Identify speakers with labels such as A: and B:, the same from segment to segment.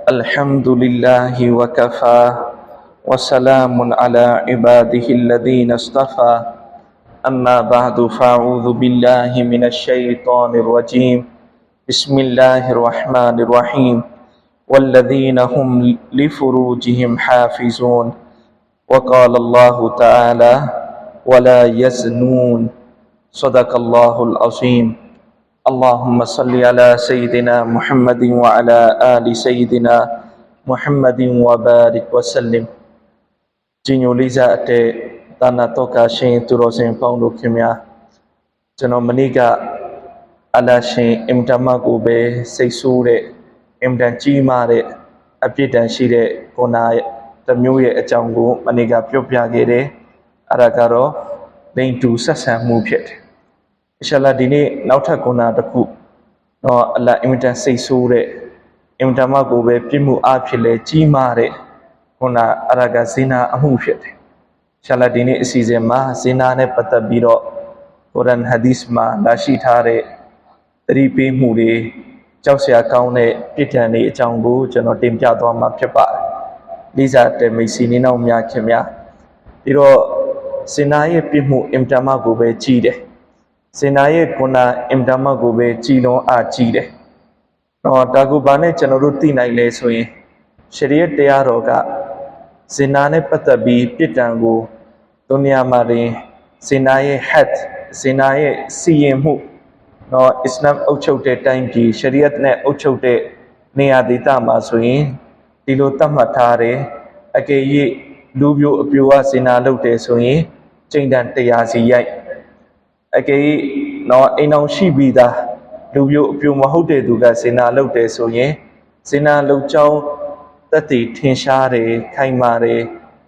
A: الحمد لله وكفى وسلام على عباده الذين اصطفى أما بعد فأعوذ بالله من الشيطان الرجيم بسم الله الرحمن الرحيم والذين هم لفروجهم حافظون وقال الله تعالى ولا يزنون صدق الله العظيم اللهم صل على سيدنا محمد وعلى آل سيدنا محمد وبارك وسلم ကြီးညိုလေးစားတဲ့တာနာတော်ကရှင်သူတော်စင်ပေါင်းတို့ခင်များကျွန်တော်မနေ့ကအလရှင်အင်တမကိုပဲစိတ်ဆိုးတဲ့အင်တန်ကြီးမားတဲ့အပြစ်ဒဏ်ရှိတဲ့ကိုနာတစ်မျိုးရဲ့အကြောင်းကိုမနေ့ကပြောပြခဲ့တယ်အဲ့ဒါကတော့လိန်တူဆက်ဆံမှုဖြစ်တယ်အရှလာဒီနေ့နောက်ထပ်ကိုနာတစ်ခုတော့အလအင်တန်စိတ်ဆိုးတဲ့အင်တမကိုပဲပြစ်မှုအဖြစ်လဲကြီးမားတဲ့ခုနအရကဇိနာအမှုဖြစ်တယ်။ရှာလာဒီနေ့အစီအစဉ်မှာဇိနာနဲ့ပတ်သက်ပြီးတော့ကုရ်အာန်ဟာဒီသ်မှာလာရှိထားတဲ့သတိပေးမှုတွေကြောက်စရာကောင်းတဲ့ပြစ်ဒဏ်တွေအကြောင်းကိုကျွန်တော်တင်ပြသွားမှာဖြစ်ပါတယ်။လိစာတဲ့မိတ်ဆွေနေနောက်များခင်ဗျာပြီးတော့ဇိနာရဲ့ပြစ်မှုအင်တမကိုပဲကြီးတယ်။ဇိနာရဲ့ခုနအင်တမကိုပဲကြီးလုံးအားကြီးတယ်။တော့ဒါကူဘာနဲ့ကျွန်တော်တို့သိနိုင်လဲဆိုရင်ရှရီယတ်တရားတော်ကဇိနာနဲ့ပတ်သက်ပြီးပြစ်ဒဏ်ကိုဒုနီယာမှာတင်ဇိနာရဲ့ဟတ်ဇိနာရဲ့စီရင်မှုတော့အစ္စလာမ်အုပ်ချုပ်တဲ့တိုင်းပြည်ရှရီယတ်နဲ့အုပ်ချုပ်တဲ့နေရာဒေသမှာဆိုရင်ဒီလိုသတ်မှတ်ထားတယ်အကယ်၍လူပြိုအပြိုကဇိနာလုပ်တယ်ဆိုရင်ကျိန်တန်100စီရိုက်အကယ်၍တော့အိမ်အောင်ရှိပြီးသားလူပြိုအပြိုမဟုတ်တဲ့သူကဇိနာလုပ်တယ်ဆိုရင်ဇိနာလုပ်ကြောင်းသက်တည်ထင်ရှားတယ်ခိုင်မာတယ်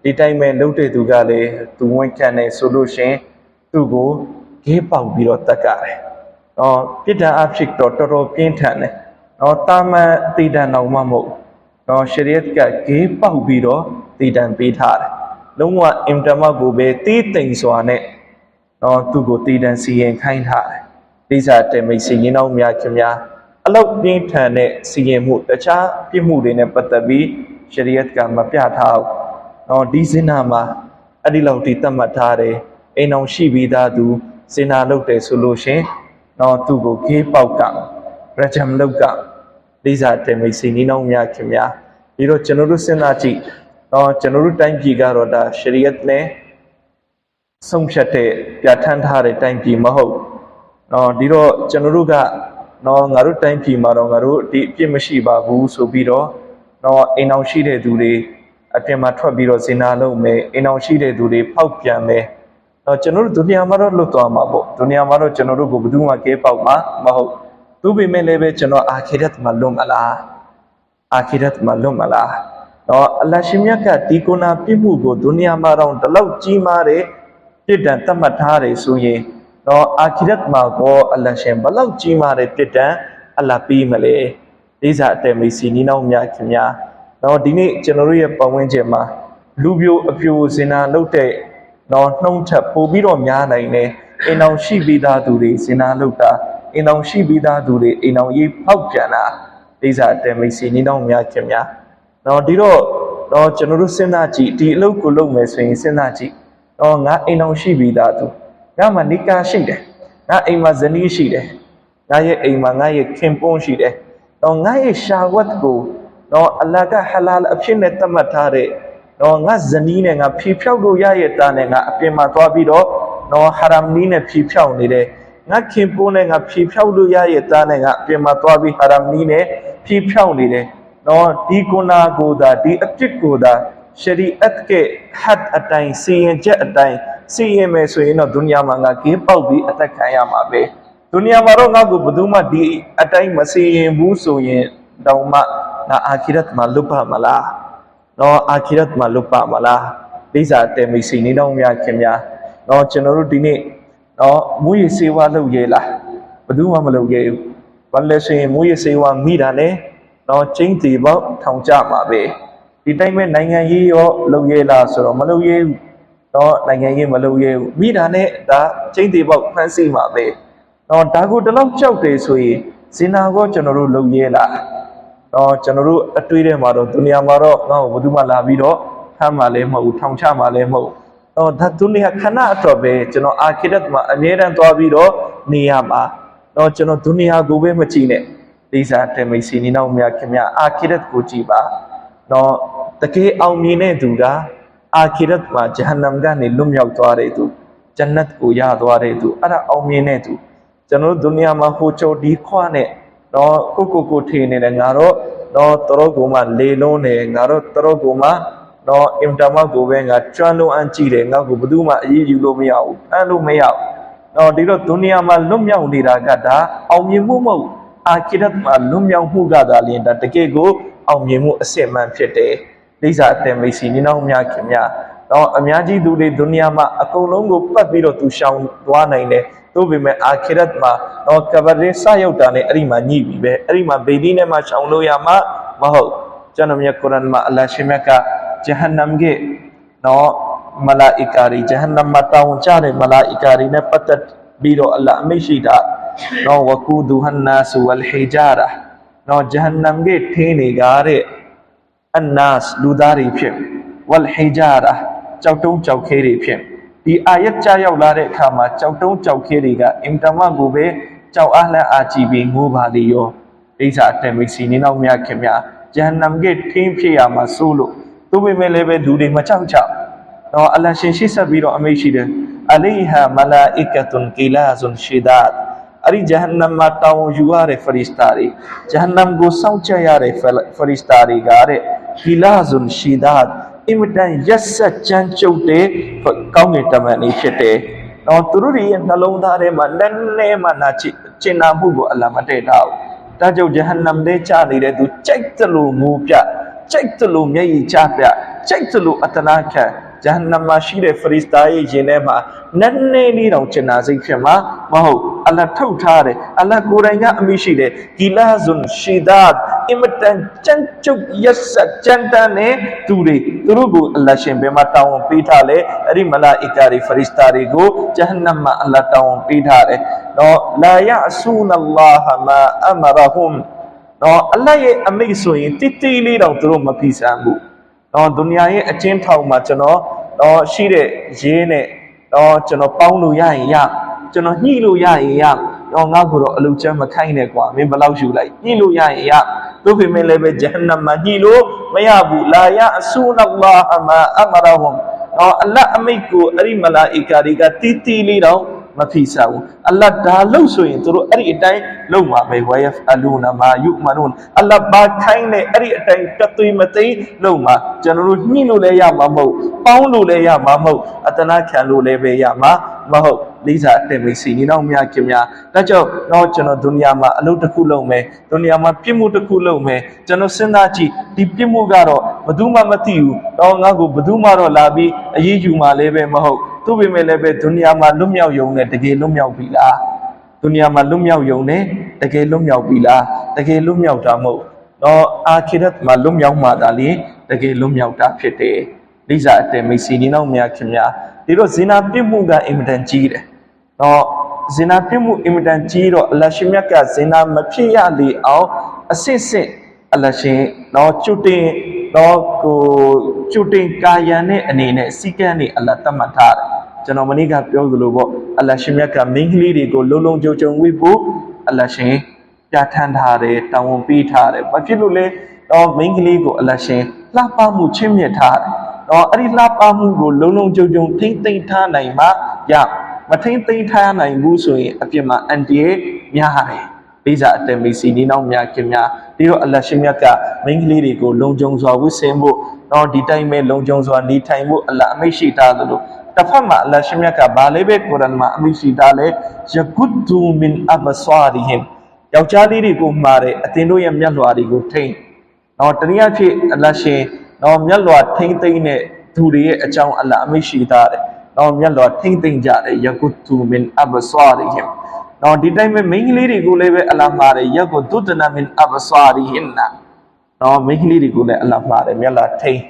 A: ဒီတိုင်းပဲလုပ်တဲ့သူကလည်းသူဝန်ခံတယ်ဆိုလို့ရှင်သူ့ကိုဂေးပေါက်ပြီးတော့တတ်ကြတယ်။တော့ပြစ်ဒဏ်အဖြစ်တော့တော်တော်ပြင်းထန်တယ်။တော့တာမန်တည်တံတော်မှမဟုတ်။တော့ရှရီယတ်ကဂေးပေါက်ပြီးတော့တည်တံပေးထားတယ်။လုံးဝအင်တမကိုပဲတီးတိမ်စွာနဲ့တော့သူ့ကိုတည်တံစီရင်ခိုင်းထားတယ်။လိစာတဲ့မိတ်ဆွေရင်းနှောင်းများခင်များအလောက်ပြင်းထန်တဲ့စီရင်မှုတခြားပြစ်မှုတွေနဲ့ပတ်သက်ပြီးရှရီယတ်ကမပြထားဘူး။တော့ဒီဇိနာမှာအဲ့ဒီလောက်ဒီသတ်မှတ်ထားတယ်။အိမ်အောင်ရှိပြီးသားသူဇိနာလုပ်တယ်ဆိုလို့ရှင်တော့သူ့ကိုဂေးပေါက်ကရဂျမ်လောက်ကလိစာတဲ့မိတ်ဆွေနီးနှောင်းများခင်များပြီးတော့ကျွန်တော်တို့စဉ်းစားကြည့်တော့ကျွန်တော်တို့တိုင်းပြည်ကတော့ဒါရှရီယတ်နဲ့ဆုံးဖြတ်တဲ့ပြဋ္ဌာန်းထားတဲ့တိုင်းပြည်မဟုတ်။တော့ဒီတော့ကျွန်တော်တို့ကနော်ငါတို့တိုင်းပြည်မှာတော့ငါတို့ဒီအပြစ်မရှိပါဘူးဆိုပြီးတော့နော်အိမ်အောင်ရှိတဲ့သူတွေအပြင်မှာထွက်ပြီးတော့ဇိနာလုပ်မယ်အိမ်အောင်ရှိတဲ့သူတွေဖောက်ပြန်မယ်တော့ကျွန်တော်တို့ဒုနီယာမှာတော့လွတ်သွားမှာပေါ့ဒုနီယာမှာတော့ကျွန်တော်တို့ကိုဘယ်သူမှကဲပေါက်မှာမဟုတ်သူ့ပေမဲ့လည်းပဲကျွန်တော်အာခိရတ်မှာလွတ်မလားအာခိရတ်မှာလွတ်မလားတော့အလ္လာဟ်ရှင်မြတ်ကဒီကုနာပြစ်မှုကိုဒုနီယာမှာတော့ဒီလောက်ကြီးမားတဲ့ပြစ်ဒဏ်သတ်မှတ်ထားတယ်ဆိုရင်တော့အာခိရတ်မှာကိုအလ္လာဟ်ရှင်ဘလောက်ကြီးမားတဲ့ပြစ်ဒဏ်အလ္လာဟ်ပေးမလဲလိစာအတဲမိတ်ဆွေနီးနှောင်းများခင်များတော့ဒီနေ့ကျွန်တော်တို့ရဲ့ပတ်ဝန်းကျင်မှာလူပြိုအပြိုဇင်နာလုပ်တဲ့တော့နှုံးထပ်ပို့ပြီးတော့များနိုင်တယ်အိမ်အောင်ရှိပြီးသားသူတွေဇင်နာလုပ်တာအိမ်အောင်ရှိပြီးသားသူတွေအိမ်အောင်ရေးဖောက်ပြန်တာလိစာအတဲမိတ်ဆွေနီးနှောင်းများခင်များတော့ဒီတော့ကျွန်တော်တို့စဉ်းစားကြည့်ဒီအလုပ်ကိုလုပ်မယ်ဆိုရင်စဉ်းစားကြည့်တော့ငါအိမ်အောင်ရှိပြီးသားသူငါမှာနိကာရှိတယ်ငါအိမ်မှာဇနီးရှိတယ်ငါရဲ့အိမ်မှာငါရဲ့ခင်ပွန်းရှိတယ်တော့ငါရဲ့ရှာဝတ်ကိုတော့အလ္လာဟ်ကဟလာလ်အဖြစ်နဲ့သတ်မှတ်ထားတဲ့တော့ငါဇနီးနဲ့ငါဖြီးဖြောက်လို့ရရဲ့တာနဲ့ငါအပြင်မှာသွားပြီးတော့တော့ဟာရမ်နီးနဲ့ဖြီးဖြောက်နေတယ်ငါခင်ပွန်းနဲ့ငါဖြီးဖြောက်လို့ရရဲ့တာနဲ့ငါအပြင်မှာသွားပြီးဟာရမ်နီးနဲ့ဖြီးဖြောက်နေတယ်တော့ဒီကုနာကိုသာဒီအဖြစ်ကိုသာရှရီအတ်ကဟတ်အတိုင်းစီရင်ချက်အတိုင်းစီရင်မယ်ဆိုရင်တော့ဒုနီယာမှာငါဂေးပေါက်ပြီးအသက်ခံရမှာပဲဒုနီယာမှာတော့ငါ့ကိုဘယ်သူမှဒီအတိုင်းမစီရင်ဘူးဆိုရင်တော့မှငါအာခိရတ်မှာလွတ်ပါမလားတော့အာခိရတ်မှာလွတ်ပါမလားလိစာတဲ့မိတ်ဆွေနေတော့များခင်များတော့ကျွန်တော်တို့ဒီနေ့တော့မူရစေဝါလုပ်ရဲလားဘယ်သူမှမလုပ်ရဲဘူးဘာလဲဆိုရင်မူရစေဝါမိတာနဲ့တော့ချင်းတီပေါက်ထောင်ကြမှာပဲဒီတိုင်းပဲနိုင်ငံရေးရောလုပ်ရဲလားဆိုတော့မလုပ်ရဲဘူးတော့နိုင်ငံရေးမလုပ်ရဲဘူးမိတာနဲ့ဒါချင်းတီပေါက်ဖမ်းဆီးမှာပဲတော့ဒါကိုတလောက်ကြောက်တယ်ဆိုရင် ဇင်နာကိုကျွန်တော်တို့လုံရဲလာတော့ကျွန်တော်တို့အတွေ့ထဲမှာတော့ဒုနီယာမှာတော့ငါ့ကိုဘယ်သူမှလာပြီးတော့ဖမ်းမှလည်းမဟုတ်ဘူးထောင်ချမှလည်းမဟုတ်တော့ဒါဒုနီယာခဏအတွက်ပဲကျွန်တော်အာခိရတ်မှာအမြဲတမ်းသွားပြီးတော့နေရမှာတော့ကျွန်တော်ဒုနီယာကိုပဲမကြည့်နဲ့လိစားတဲ့မိတ်ဆွေနေနောက်များခင်ဗျာအာခိရတ်ကိုကြည့်ပါတော့တကယ်အောင်မြင်တဲ့သူကအာခိရတ်မှာဂျဟန္နမ်ကနေလွတ်မြောက်သွားတဲ့သူဂျန်နတ်ကိုရသွားတဲ့သူအဲ့ဒါအောင်မြင်တဲ့သူကျွန်တော်တို့ဒုနီယာမှာဟိုချိုဒီခွာနဲ့တော့ကိုထေနေတယ်ငါတော့တော့တော်ကိုမှလေလုံးနေငါတော့တော်ကိုမှတော့အင်တာမကိုပဲငါကျွမ်းလုံးအန်ကြည့်တယ်ငါ့ကိုဘယ်သူမှအေးယူလို့မရဘူးဖမ်းလို့မရဘူးတော့ဒီတော့ဒုနီယာမှာလွတ်မြောက်နေတာကဒါအောင်မြင်မှုမဟုတ်အာခိရတ်မှာလွတ်မြောက်မှုကသာလျှင်ဒါတကယ်ကိုအောင်မြင်မှုအစစ်မှန်ဖြစ်တယ်လိစာအတယ်မိတ်ဆွေညီနောင်များခင်ဗျာတော့အများကြီးသူတွေဒုနီယာမှာအကုန်လုံးကိုပတ်ပြီးတော့သူရှောင်သွားနိုင်တယ်တို့ပေမဲ့အာခိရတ်မှာတော့ကဘာရေးစရောက်တာနဲ့အဲ့ဒီမှာညှိပြီပဲအဲ့ဒီမှာဘေဒီနဲ့မှရှောင်လို့ရမှာမဟုတ်ကျွန်တော်မြတ်ကုရ်အာန်မှာအလ္လာဟ်ရှင်မြတ်ကဂျဟန္နမ်ရဲ့တော့မလာအီကာရီဂျဟန္နမ်မှာတောင်းကြတဲ့မလာအီကာရီနဲ့ပတ်သက်ပြီးတော့အလ္လာဟ်အမိန့်ရှိတာတော့ဝကူဒူဟန်နာဆူဝလ်ဟီဂျာရာတော့ဂျဟန္နမ်ရဲ့ထင်းတွေကတဲ့အန်နာစ်လူသားတွေဖြစ်ဝလ်ဟီဂျာရာကြောက်တုံးကြောက်ခဲတွေဖြစ်ဒီအာယတ်ကြားရောက်လာတဲ့အခါမှာကြောက်တုံးကြောက်ခဲတွေကအင်တာမကိုပဲကြောက်အားလန့်အားကြည့်ပြီးငိုးပါလေရောဒိစာအတယ်မိတ်ဆွေနေနောက်များခင်ဗျာဂျဟန္နမ်ရဲ့ထင်းဖြစ်ရမှာစိုးလို့သူပေမဲ့လည်းပဲလူတွေမကြောက်ကြတော့အလ္လာဟ်ရှင်ရှိဆက်ပြီးတော့အမိန့်ရှိတယ်အလိဟာမလာအီကတုန်ကီလာဇွန်ရှီဒတ်အဲ့ဒီဂျဟန္နမ်မှာတောင်းယူရတဲ့ဖရစ်တာတွေဂျဟန္နမ်ကိုစောင့်ကြရတဲ့ဖရစ်တာတွေကတဲ့ကီလာဇွန်ရှီဒတ်အင်မတန်ရက်ဆက်ကြမ်းကြုတ်တဲ့ကောင်းကင်တမန်ကြီးဖြစ်တယ်။တော့သူတို့ရဲ့နှလုံးသားထဲမှာလက်နဲ့မှနာချင်နာမှုကိုအလ္လာဟ်မတည့်ထားဘူး။ဒါကြောင့်ဂျဟန္နမ်ထဲချနေတဲ့သူကြိုက်တယ်လို့ငိုပြကြိုက်တယ်လို့မျက်ရည်ချပြကြိုက်တယ်လို့အတနာခံဂျဟန္နမ်မှာရှိတဲ့ဖရစ်တာရဲ့ရင်ထဲမှာနည်းနည်းလေးတောင်ချင်နာစိတ်ဖြစ်မှာမဟုတ်အလ္လာဟ်ထုတ်ထားတယ်အလ္လာဟ်ကိုယ်တိုင်ကအမိရှိတယ်ဂီလာဇွန်ရှီဒတ်အင်မတန်ကြမ်းကြုတ်ရက်ဆက်ကြမ်းတမ်းတဲ့သူတို့ကိုအလ္လာဟ်ရှင်ဘယ်မှာတောင်းဝန်ပေးထားလဲအဲ့ဒီမလာအီကာတွေဖရစ်တာတွေကိုဂျဟန္နမ်မှာအလ္လာဟ်တောင်းဝန်ပေးထားတယ်တော့လာယအဆူနအလ္လာဟ်မာအမရဟွမ်တော့အလ္လာဟ်ရဲ့အမိန့်ဆိုရင်တိတိလေးတောင်သူတို့မဖိစမ်းဘူးတော့ဒုနီယာရဲ့အချင်းထောင်မှာကျွန်တော်တော့ရှိတဲ့ရေးနဲ့တော့ကျွန်တော်ပေါင်းလို့ရရင်ရကျွန်တော်ညှိလို့ရရင်ရတော့ငါ့ကိုတော့အလုပ်ချမ်းမခိုင်းနဲ့ကွာမင်းဘယ်လောက်ယူလိုက်ညှိလို့ရရင်ရတို့ဖေမဲ့လည်းပဲဂျဟန္နမ်မှာညှိလို့မရဘူးလာယအဆူနအလ္လာဟ်မာအမရဟွမ်တော့အလ္လာဟ်အမိန့်ကိုအဲ့ဒီမလာအီကာတွေကတီးတီးလေးတော့မဖိစားဘူးအလ္လာဟ်ဒါလို့ဆိုရင်တို့အဲ့ဒီအတိုင်းလုပ်မှာပဲဝယဖအလူနာမာယုမနုန်အလ္လာဟ်ဘာခိုင်းနဲ့အဲ့ဒီအတိုင်းတသွေးမသိလုပ်မှာကျွန်တော်တို့ညှိလို့လည်းရမှာမဟုတ်ပေါင်းလို့လည်းရမှာမဟုတ်အတနာခံလို့လည်းပဲရမှာမဟုတ်လိစာအတယ်မိတ်ဆွေညီနောင်များခင်များဒါကြောင့်တော့ကျွန်တော်ဒုနီယာမှာအလုပ်တစ်ခုလုပ်မယ်ဒုနီယာမှာပြစ်မှုတစ်ခုလုပ်မယ်ကျွန်တော်စဉ်းစားကြည့်ဒီပြစ်မှုကတော့ဘယ်သူမှမသိဘူးတော့ငါ့ကိုဘယ်သူမှတော့လာပြီးအရေးယူမှလည်းပဲမဟုတ်သူ့ပေမဲ့လည်းပဲဒုနီယာမှာလွတ်မြောက်ရုံနဲ့တကယ်လွတ်မြောက်ပြီလားဒုနီယာမှာလွတ်မြောက်ရုံနဲ့တကယ်လွတ်မြောက်ပြီလားတကယ်လွတ်မြောက်တာမဟုတ်တော့အာခိရတ်မှာလွတ်မြောက်မှသာလေတကယ်လွတ်မြောက်တာဖြစ်တယ်လိစာအတယ်မိတ်ဆွေညီနောင်များခင်များဒီတော့ဇင်နာပြစ်မှုကအင်မတန်ကြီးတယ်တော့ဇင်နာပြစ်မှုအင်မတန်ကြီးတော့အလ္လာဟ်ရှင်မြတ်ကဇင်နာမဖြစ်ရလေအောင်အစစ်စစ်အလ္လာဟ်ရှင်တော့ကျွတ်တင်တော့ကိုကျွတ်တင်ကာယံနဲ့အနေနဲ့စီကံနေအလ္လာဟ်တတ်မှတ်ထားတယ်ကျွန်တော်မနေ့ကပြောသလိုပေါ့အလ္လာဟ်ရှင်မြတ်ကမိန်းကလေးတွေကိုလုံလုံခြုံခြုံဝိဖို့အလ္လာဟ်ရှင်ပြဋ္ဌာန်းထားတယ်တောင်းဝန်ပေးထားတယ်ဘာဖြစ်လို့လဲတော့မိန်းကလေးကိုအလ္လာဟ်ရှင်လှပမှုချင်းမြတ်ထားတယ်တော့အဲ့ဒီလှပမှုကိုလုံလုံခြုံခြုံထိမ့်သိမ့်ထားနိုင်မှရမထိမ့်သိမ့်ထားနိုင်ဘူးဆိုရင်အပြစ်မှာအန်တီရဲ့များတယ်လိစာအတယ်မိတ်ဆွေညီနောင်များခင်များဒီတော့အလ္လာဟ်ရှင်မြတ်ကမိန်းကလေးတွေကိုလုံခြုံစွာဝတ်ဆင်ဖို့တော့ဒီတိုင်းပဲလုံခြုံစွာနေထိုင်ဖို့အလ္လာဟ်အမိန့်ရှိထားသလိုတစ်ဖက်မှာအလ္လာဟ်ရှင်မြတ်ကဘာလဲပဲကုရ်အာန်မှာအမိန့်ရှိထားလဲယဂုဒူမင်အဘဆာရီဟင်ယောက်ျားလေးတွေကိုမှာတဲ့အသင်တို့ရဲ့မျက်လွှာတွေကိုထိမ့်တော့တနည်းအားဖြင့်အလ္လာဟ်ရှင်တော့မျက်လွှာထိမ့်သိမ့်တဲ့သူတွေရဲ့အကြောင်းအလ္လာဟ်အမိန့်ရှိထားတယ်တော့မျက်လွှာထိမ့်သိမ့်ကြတယ်ယဂုဒူမင်အဘဆာရီဟင်တော့ဒီတိုင်းပဲမိန်းကလေးတွေကိုလည်းပဲအလ္လာဟ်မှာတယ်ယဂုဒူဒနာမင်အဘဆာရီဟင်နာတော့မိန်းကလေးတွေကိုလည်းအလ္လာဟ်မှာတယ်မျက်လွှာထိမ့်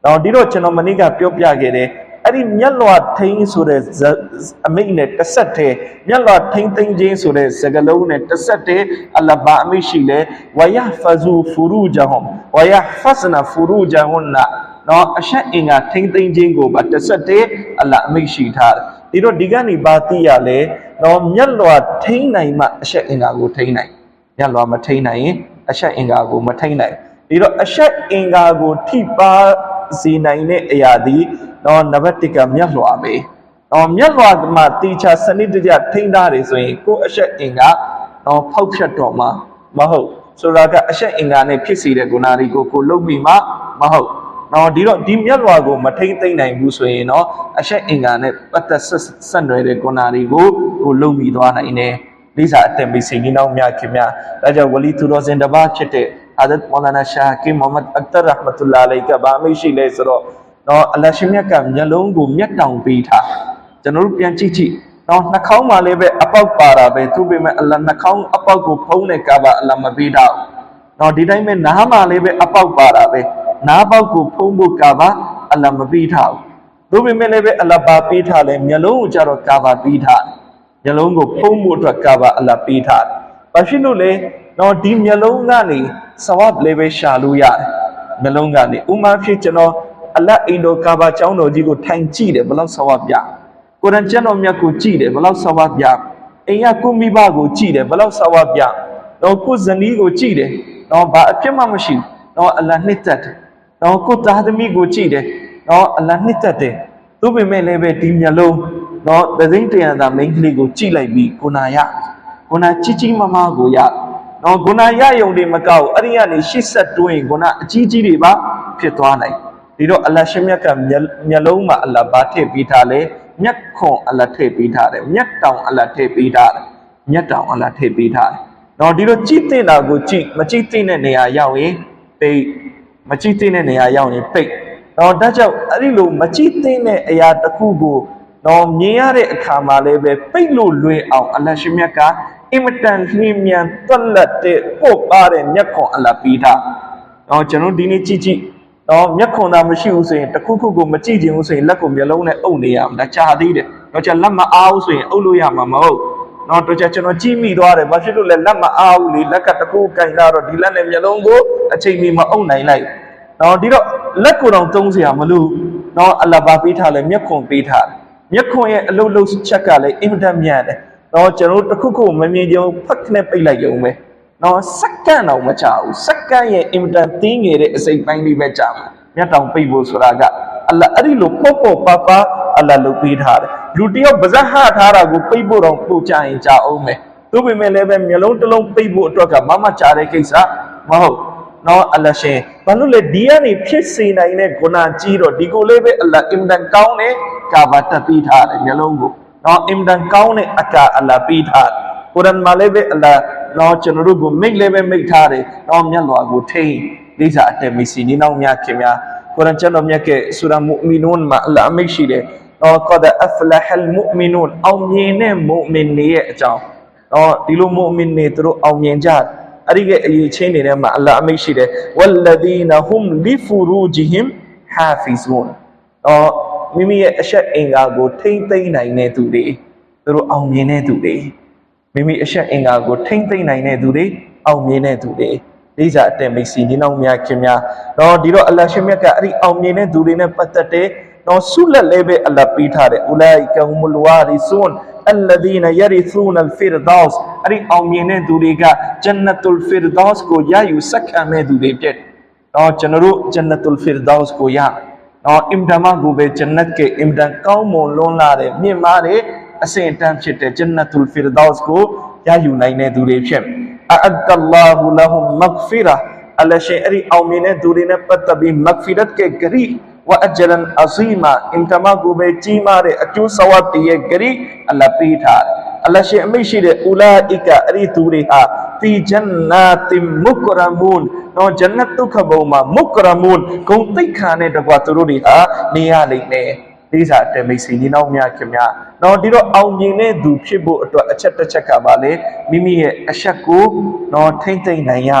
A: တော့ဒီတော့ကျွန်တော်မနေ့ကပြောပြခဲ့တယ် အဲ့ဒီမျက်လွှာထိန်ဆိုတဲ့အမိတ်နဲ့တစ်ဆက်တည်းမျက်လွှာထိန်သိမ်းခြင်းဆိုတဲ့စကားလုံးနဲ့တစ်ဆက်တည်းအလ္လာဟ်ဘာအမိတ်ရှိလဲဝယဟ်ဖဇူဖူရူဂျဟွမ်ဝယဟ်ဖဇနာဖူရူဂျဟွန်နာနော်အရှက်အင်္ဂါထိန်သိမ်းခြင်းကိုတစ်ဆက်တည်းအလ္လာဟ်အမိတ်ရှိထားတယ်ဒီတော့ဒီကနေဘာသိရလဲနော်မျက်လွှာထိန်နိုင်မှအရှက်အင်္ဂါကိုထိန်နိုင်မျက်လွှာမထိန်နိုင်ရင်အရှက်အင်္ဂါကိုမထိန်နိုင်ဒီတော့အရှက်အင်္ဂါကိုထိပါစီနိုင်တဲ့အရာဒီနော်နံပါတ်1ကမျက်လွှာပဲနော်မျက်လွှာမှာတီချာစနစ်တကျထိန်းထားတယ်ဆိုရင်ကိုယ်အရှက်အင်္ဂါနော်ဖောက်ဖြတ်တော့မှာမဟုတ်ဆိုတာကအရှက်အင်္ဂါနဲ့ဖြစ်စေတဲ့ဂုဏတွေကိုကိုလုံးမိမှာမဟုတ်နော်ဒီတော့ဒီမျက်လွှာကိုမထိန်းသိမ်းနိုင်ဘူးဆိုရင်နော်အရှက်အင်္ဂါနဲ့ပတ်သက်ဆက်နွယ်တဲ့ဂုဏတွေကိုကိုလုံးမိသွားနိုင်တယ်လိစာအတက်ပြီးစိတ်ကြီးနှောင်းမြခင်များဒါကြောင့်ဝလီသူတော်စင်တစ်ပါးဖြစ်တဲ့Hazrat Maulana Shah Hakim Muhammad Akhtar Rahmatullah Alayhi ကဘာမရှိလဲဆိုတော့နော်အလရှမြတ်ကမျက်လုံးကိုမျက်တောင်ပေးထားကျွန်တော်တို့ပြန်ကြည့်နော်နှာခေါင်းမှာလည်းပဲအပေါက်ပါတာပဲသူပေမဲ့အလ္လာနှာခေါင်းအပေါက်ကိုဖုံးတဲ့ကာဘာအလ္လာမပေးတော့နော်ဒီတိုင်းပဲနားမှာလည်းပဲအပေါက်ပါတာပဲနားပေါက်ကိုဖုံးဖို့ကာဘာအလ္လာမပေးထားသူပေမဲ့လည်းပဲအလ္လာဘာပေးထားလဲမျက်လုံးကိုကြတော့ကာဘာပေးထားမျက်လုံးကိုဖုံးဖို့အတွက်ကာဘာအလ္လာပေးထားဘာဖြစ်လို့လဲနော်ဒီမျက်လုံးကနေဆဝပ်လေးပဲရှာလို့ရတယ်မျက်လုံးကနေဥမာဖြစ်ကျွန်တော်အလတ်အိမ်တော်ကာဘာကျောင်းတော်ကြီးကိုထိုင်ကြည့်တယ်ဘယ်လောက်ဆဝပ်ပြကိုရန်ကျမ်းတော်မြတ်ကိုကြည့်တယ်ဘယ်လောက်ဆဝပ်ပြအိမ်ကကိုမိဘကိုကြည့်တယ်ဘယ်လောက်ဆဝပ်ပြတော့ကိုဇနီးကိုကြည့်တယ်တော့ဘာအဖြစ်မှမရှိတော့အလတ်နှစ်သက်တယ်တော့ကိုသားသမီးကိုကြည့်တယ်တော့အလတ်နှစ်သက်တယ်သူပေမဲ့လည်းပဲဒီမျက်လုံးတော့သသိန်းတရံသာမိန်းကလေးကိုကြည့်လိုက်ပြီးကိုနာကြီးကြီးမားမားကိုရနော်ဂုဏရယုံတွေမကောက်အဲ့ဒီကနေရှစ်ဆက်တွင်းဂုဏအကြီးကြီးတွေပါဖြစ်သွားနိုင်ဒီတော့အလ္လာဟ်ရှင်မြတ်ကမျက်လုံးမှာအလ္လာဟ်ဘာထည့်ပေးထားလဲမျက်ခွန်အလ္လာဟ်ထည့်ပေးထားတယ်မျက်တောင်အလ္လာဟ်ထည့်ပေးထားတယ်မျက်တောင်အလ္လာဟ်ထည့်ပေးထားတယ်နော်ဒီလိုကြည့်တဲ့တာကိုကြည့်မကြည့်တဲ့နေရာရောက်ရင်ပိတ်မကြည့်တဲ့နေရာရောက်ရင်ပိတ်နော်ဒါကြောင့်အဲ့ဒီလိုမကြည့်တဲ့အရာတစ်ခုကိုနော်မြင်ရတဲ့အခါမှာလည်းပဲပိတ်လို့လွယ်အောင်အလ္လာဟ်ရှင်မြတ်ကအင်မတန်နှင်းမြန်တွက်လက်တဲ့ပို့ပါတဲ့မျက်ခွန်အလ္လာဟ်ပေးထားနော်ကျွန်တော်ဒီနေ့ကြည့်နော်မျက်ခွန်သာမရှိဘူးဆိုရင်တစ်ခုခုကိုမကြည့်ချင်ဘူးဆိုရင်လက်ကိုမျက်လုံးနဲ့အုပ်နေရမှာဒါကြာသေးတယ်တော့ကျလက်မအားဘူးဆိုရင်အုပ်လို့ရမှာမဟုတ်နော်တော့ကျွန်တော်ကြည့်မိသွားတယ်ဘာဖြစ်လို့လဲလက်မအားဘူးလေလက်ကတစ်ခုကင်လာတော့ဒီလက်နဲ့မျက်လုံးကိုအချိန်မီမအုပ်နိုင်လိုက်နော်ဒီတော့လက်ကိုတော့သုံးစရာမလိုနော်အလ္လာဟ်ဘာပေးထားလဲမျက်ခွန်ပေးထားမျက်ခွန်ရဲ့အလုပ်လုပ်ချက်ကလည်းအင်မတန်မြန်တယ်နော်ကျွန်တော်တစ်ခုခုမမြင်ကြုံဖက်နဲ့ပိတ်လိုက်ရုံပဲနော်စက္ကန့်တော့မကြာဘူးစက္ကန့်ရဲ့အင်မတန်သေးငယ်တဲ့အစိပ်ပိုင်းလေးပဲကြာမှာမျက်တောင်ပိတ်ဖို့ဆိုတာကအလ္လာဟ်အဲ့ဒီလိုပေါ့ပါအလ္လာဟ်လုပ်ပေးထားတယ်လူတယောက်ပါးစပ်ဟထားတာကိုပိတ်ဖို့တော့ပို့ကြရင်ကြာအောင်မယ်သူပေမဲ့လည်းပဲမျိုးလုံးတစ်လုံးပိတ်ဖို့အတွက်ကမကြာတဲ့ကိစ္စမဟုတ်နော်အလ္လာဟ်ရှင်ဘာလို့လဲဒီကနေဖြစ်စေနိုင်တဲ့ဂုဏကြီးတော့ဒီကိုလေးပဲအလ္လာဟ်အင်မတန်ကောင်းတဲ့ကာဘာတက်ပေးထားတယ်မျိုးလုံးကိုနော်အင်တန်ကောင်းတဲ့အကာအလ္လာဟ်ပေးထားကုရ်အာန်မှာလည်းပဲအလ္လာဟ်နော်ကျွန်တော်တို့ကိုမိတ်လည်းပဲမိတ်ထားတယ်နော်မျက်လွှာကိုထိန်းလိစာအတက်မီစီနီနောင်များခင်များကုရ်အာန်ကျမ်းတော်မြတ်ကဆူရာမုအ်မီနူန်မှာအလ္လာဟ်အမိတ်ရှိတယ်နော်ကဒအဖလဟ်မုအ်မီနူန်အောင်မြင်တဲ့မုအမင်တွေရဲ့အကြောင်းနော်ဒီလိုမုအမင်တွေသူတို့အောင်မြင်ကြအဲ့ဒီကအရေးချင်းတွေထဲမှာအလ္လာဟ်အမိတ်ရှိတယ်ဝလ္လဒီနဟွမ်လီဖူရူဂျီဟင်ဟာဖီဇွန်နော်မိမိရဲ့အရှက်အင်္ဂါကိုထိမ့်သိမ့်နိုင်တဲ့သူတွေသူတို့အောင်မြင်တဲ့သူတွေမိမိအရှက်အင်္ဂါကိုထိမ့်သိမ့်နိုင်တဲ့သူတွေအောင်မြင်တဲ့သူတွေလိစာအတက်မိတ်စီဒီနောက်များခင်များတော့ဒီတော့အလ္လာဟ်ရှင်မြတ်ကအဲ့ဒီအောင်မြင်တဲ့သူတွေနဲ့ပတ်သက်တဲ့တော့ဆုလက်လည်းပဲအလ္လာဟ်ပေးထားတယ်ဥလိုက်ကဟူမလ်ဝါရီဆွန်အလ္လဒီနယရီသုနလ်ဖီရဒေါစ်အဲ့ဒီအောင်မြင်တဲ့သူတွေကဂျန်နတုလ်ဖီရဒေါစ်ကိုရယူစက္ကမဲ့သူတွေဖြစ်တော့ကျွန်တော်တို့ဂျန်နတုလ်ဖီရဒေါစ်ကိုရနော်အင်ဒမာကိုပဲဂျန်နတ်ကအင်ဒန်ကောင်းမွန်လွန်းလာတဲ့မြင့်မားတဲ့အဆင့်အတန်းဖြစ်တဲ့ဂျန်နတုလ်ဖီရဒေါစ်ကိုရယူနိုင်တဲ့သူတွေဖြစ်အအဒ်အလ္လာဟူလဟူမဂ်ဖီရာအလ္လာဟ်ရှင်အဲ့ဒီအောင်မြင်တဲ့သူတွေနဲ့ပတ်သက်ပြီးမဂ်ဖီရတ်ကဂရီဝအဂျရန်အဇီမာအင်ဒမာကိုပဲကြီးမားတဲ့အကျိုးဆဝတ်တရဲ့ဂရီအလ္လာဟ်ပေးထားအလ္လာဟ်ရှင်အမိတ်ရှိတဲ့ဥလာအီကအဲ့ဒီသူတွေဟာဖီဂျန်နာတိမုကရမူန်နော်ဂျန်နတ်ဒုက္ခဘုံမှာမုကရမူန်ဂုံတိတ်ခါနဲ့တကွာသူတို့တွေဟာနေရလိမ့်မယ်ဒီစာအတမိတ်စီညီနောင်များခင်များနော်ဒီတော့အောင်မြင်တဲ့သူဖြစ်ဖို့အတွက်အချက်တစ်ချက်ကပါလေမိမိရဲ့အရှက်ကိုနော်ထိမ့်သိမ့်နိုင်ရ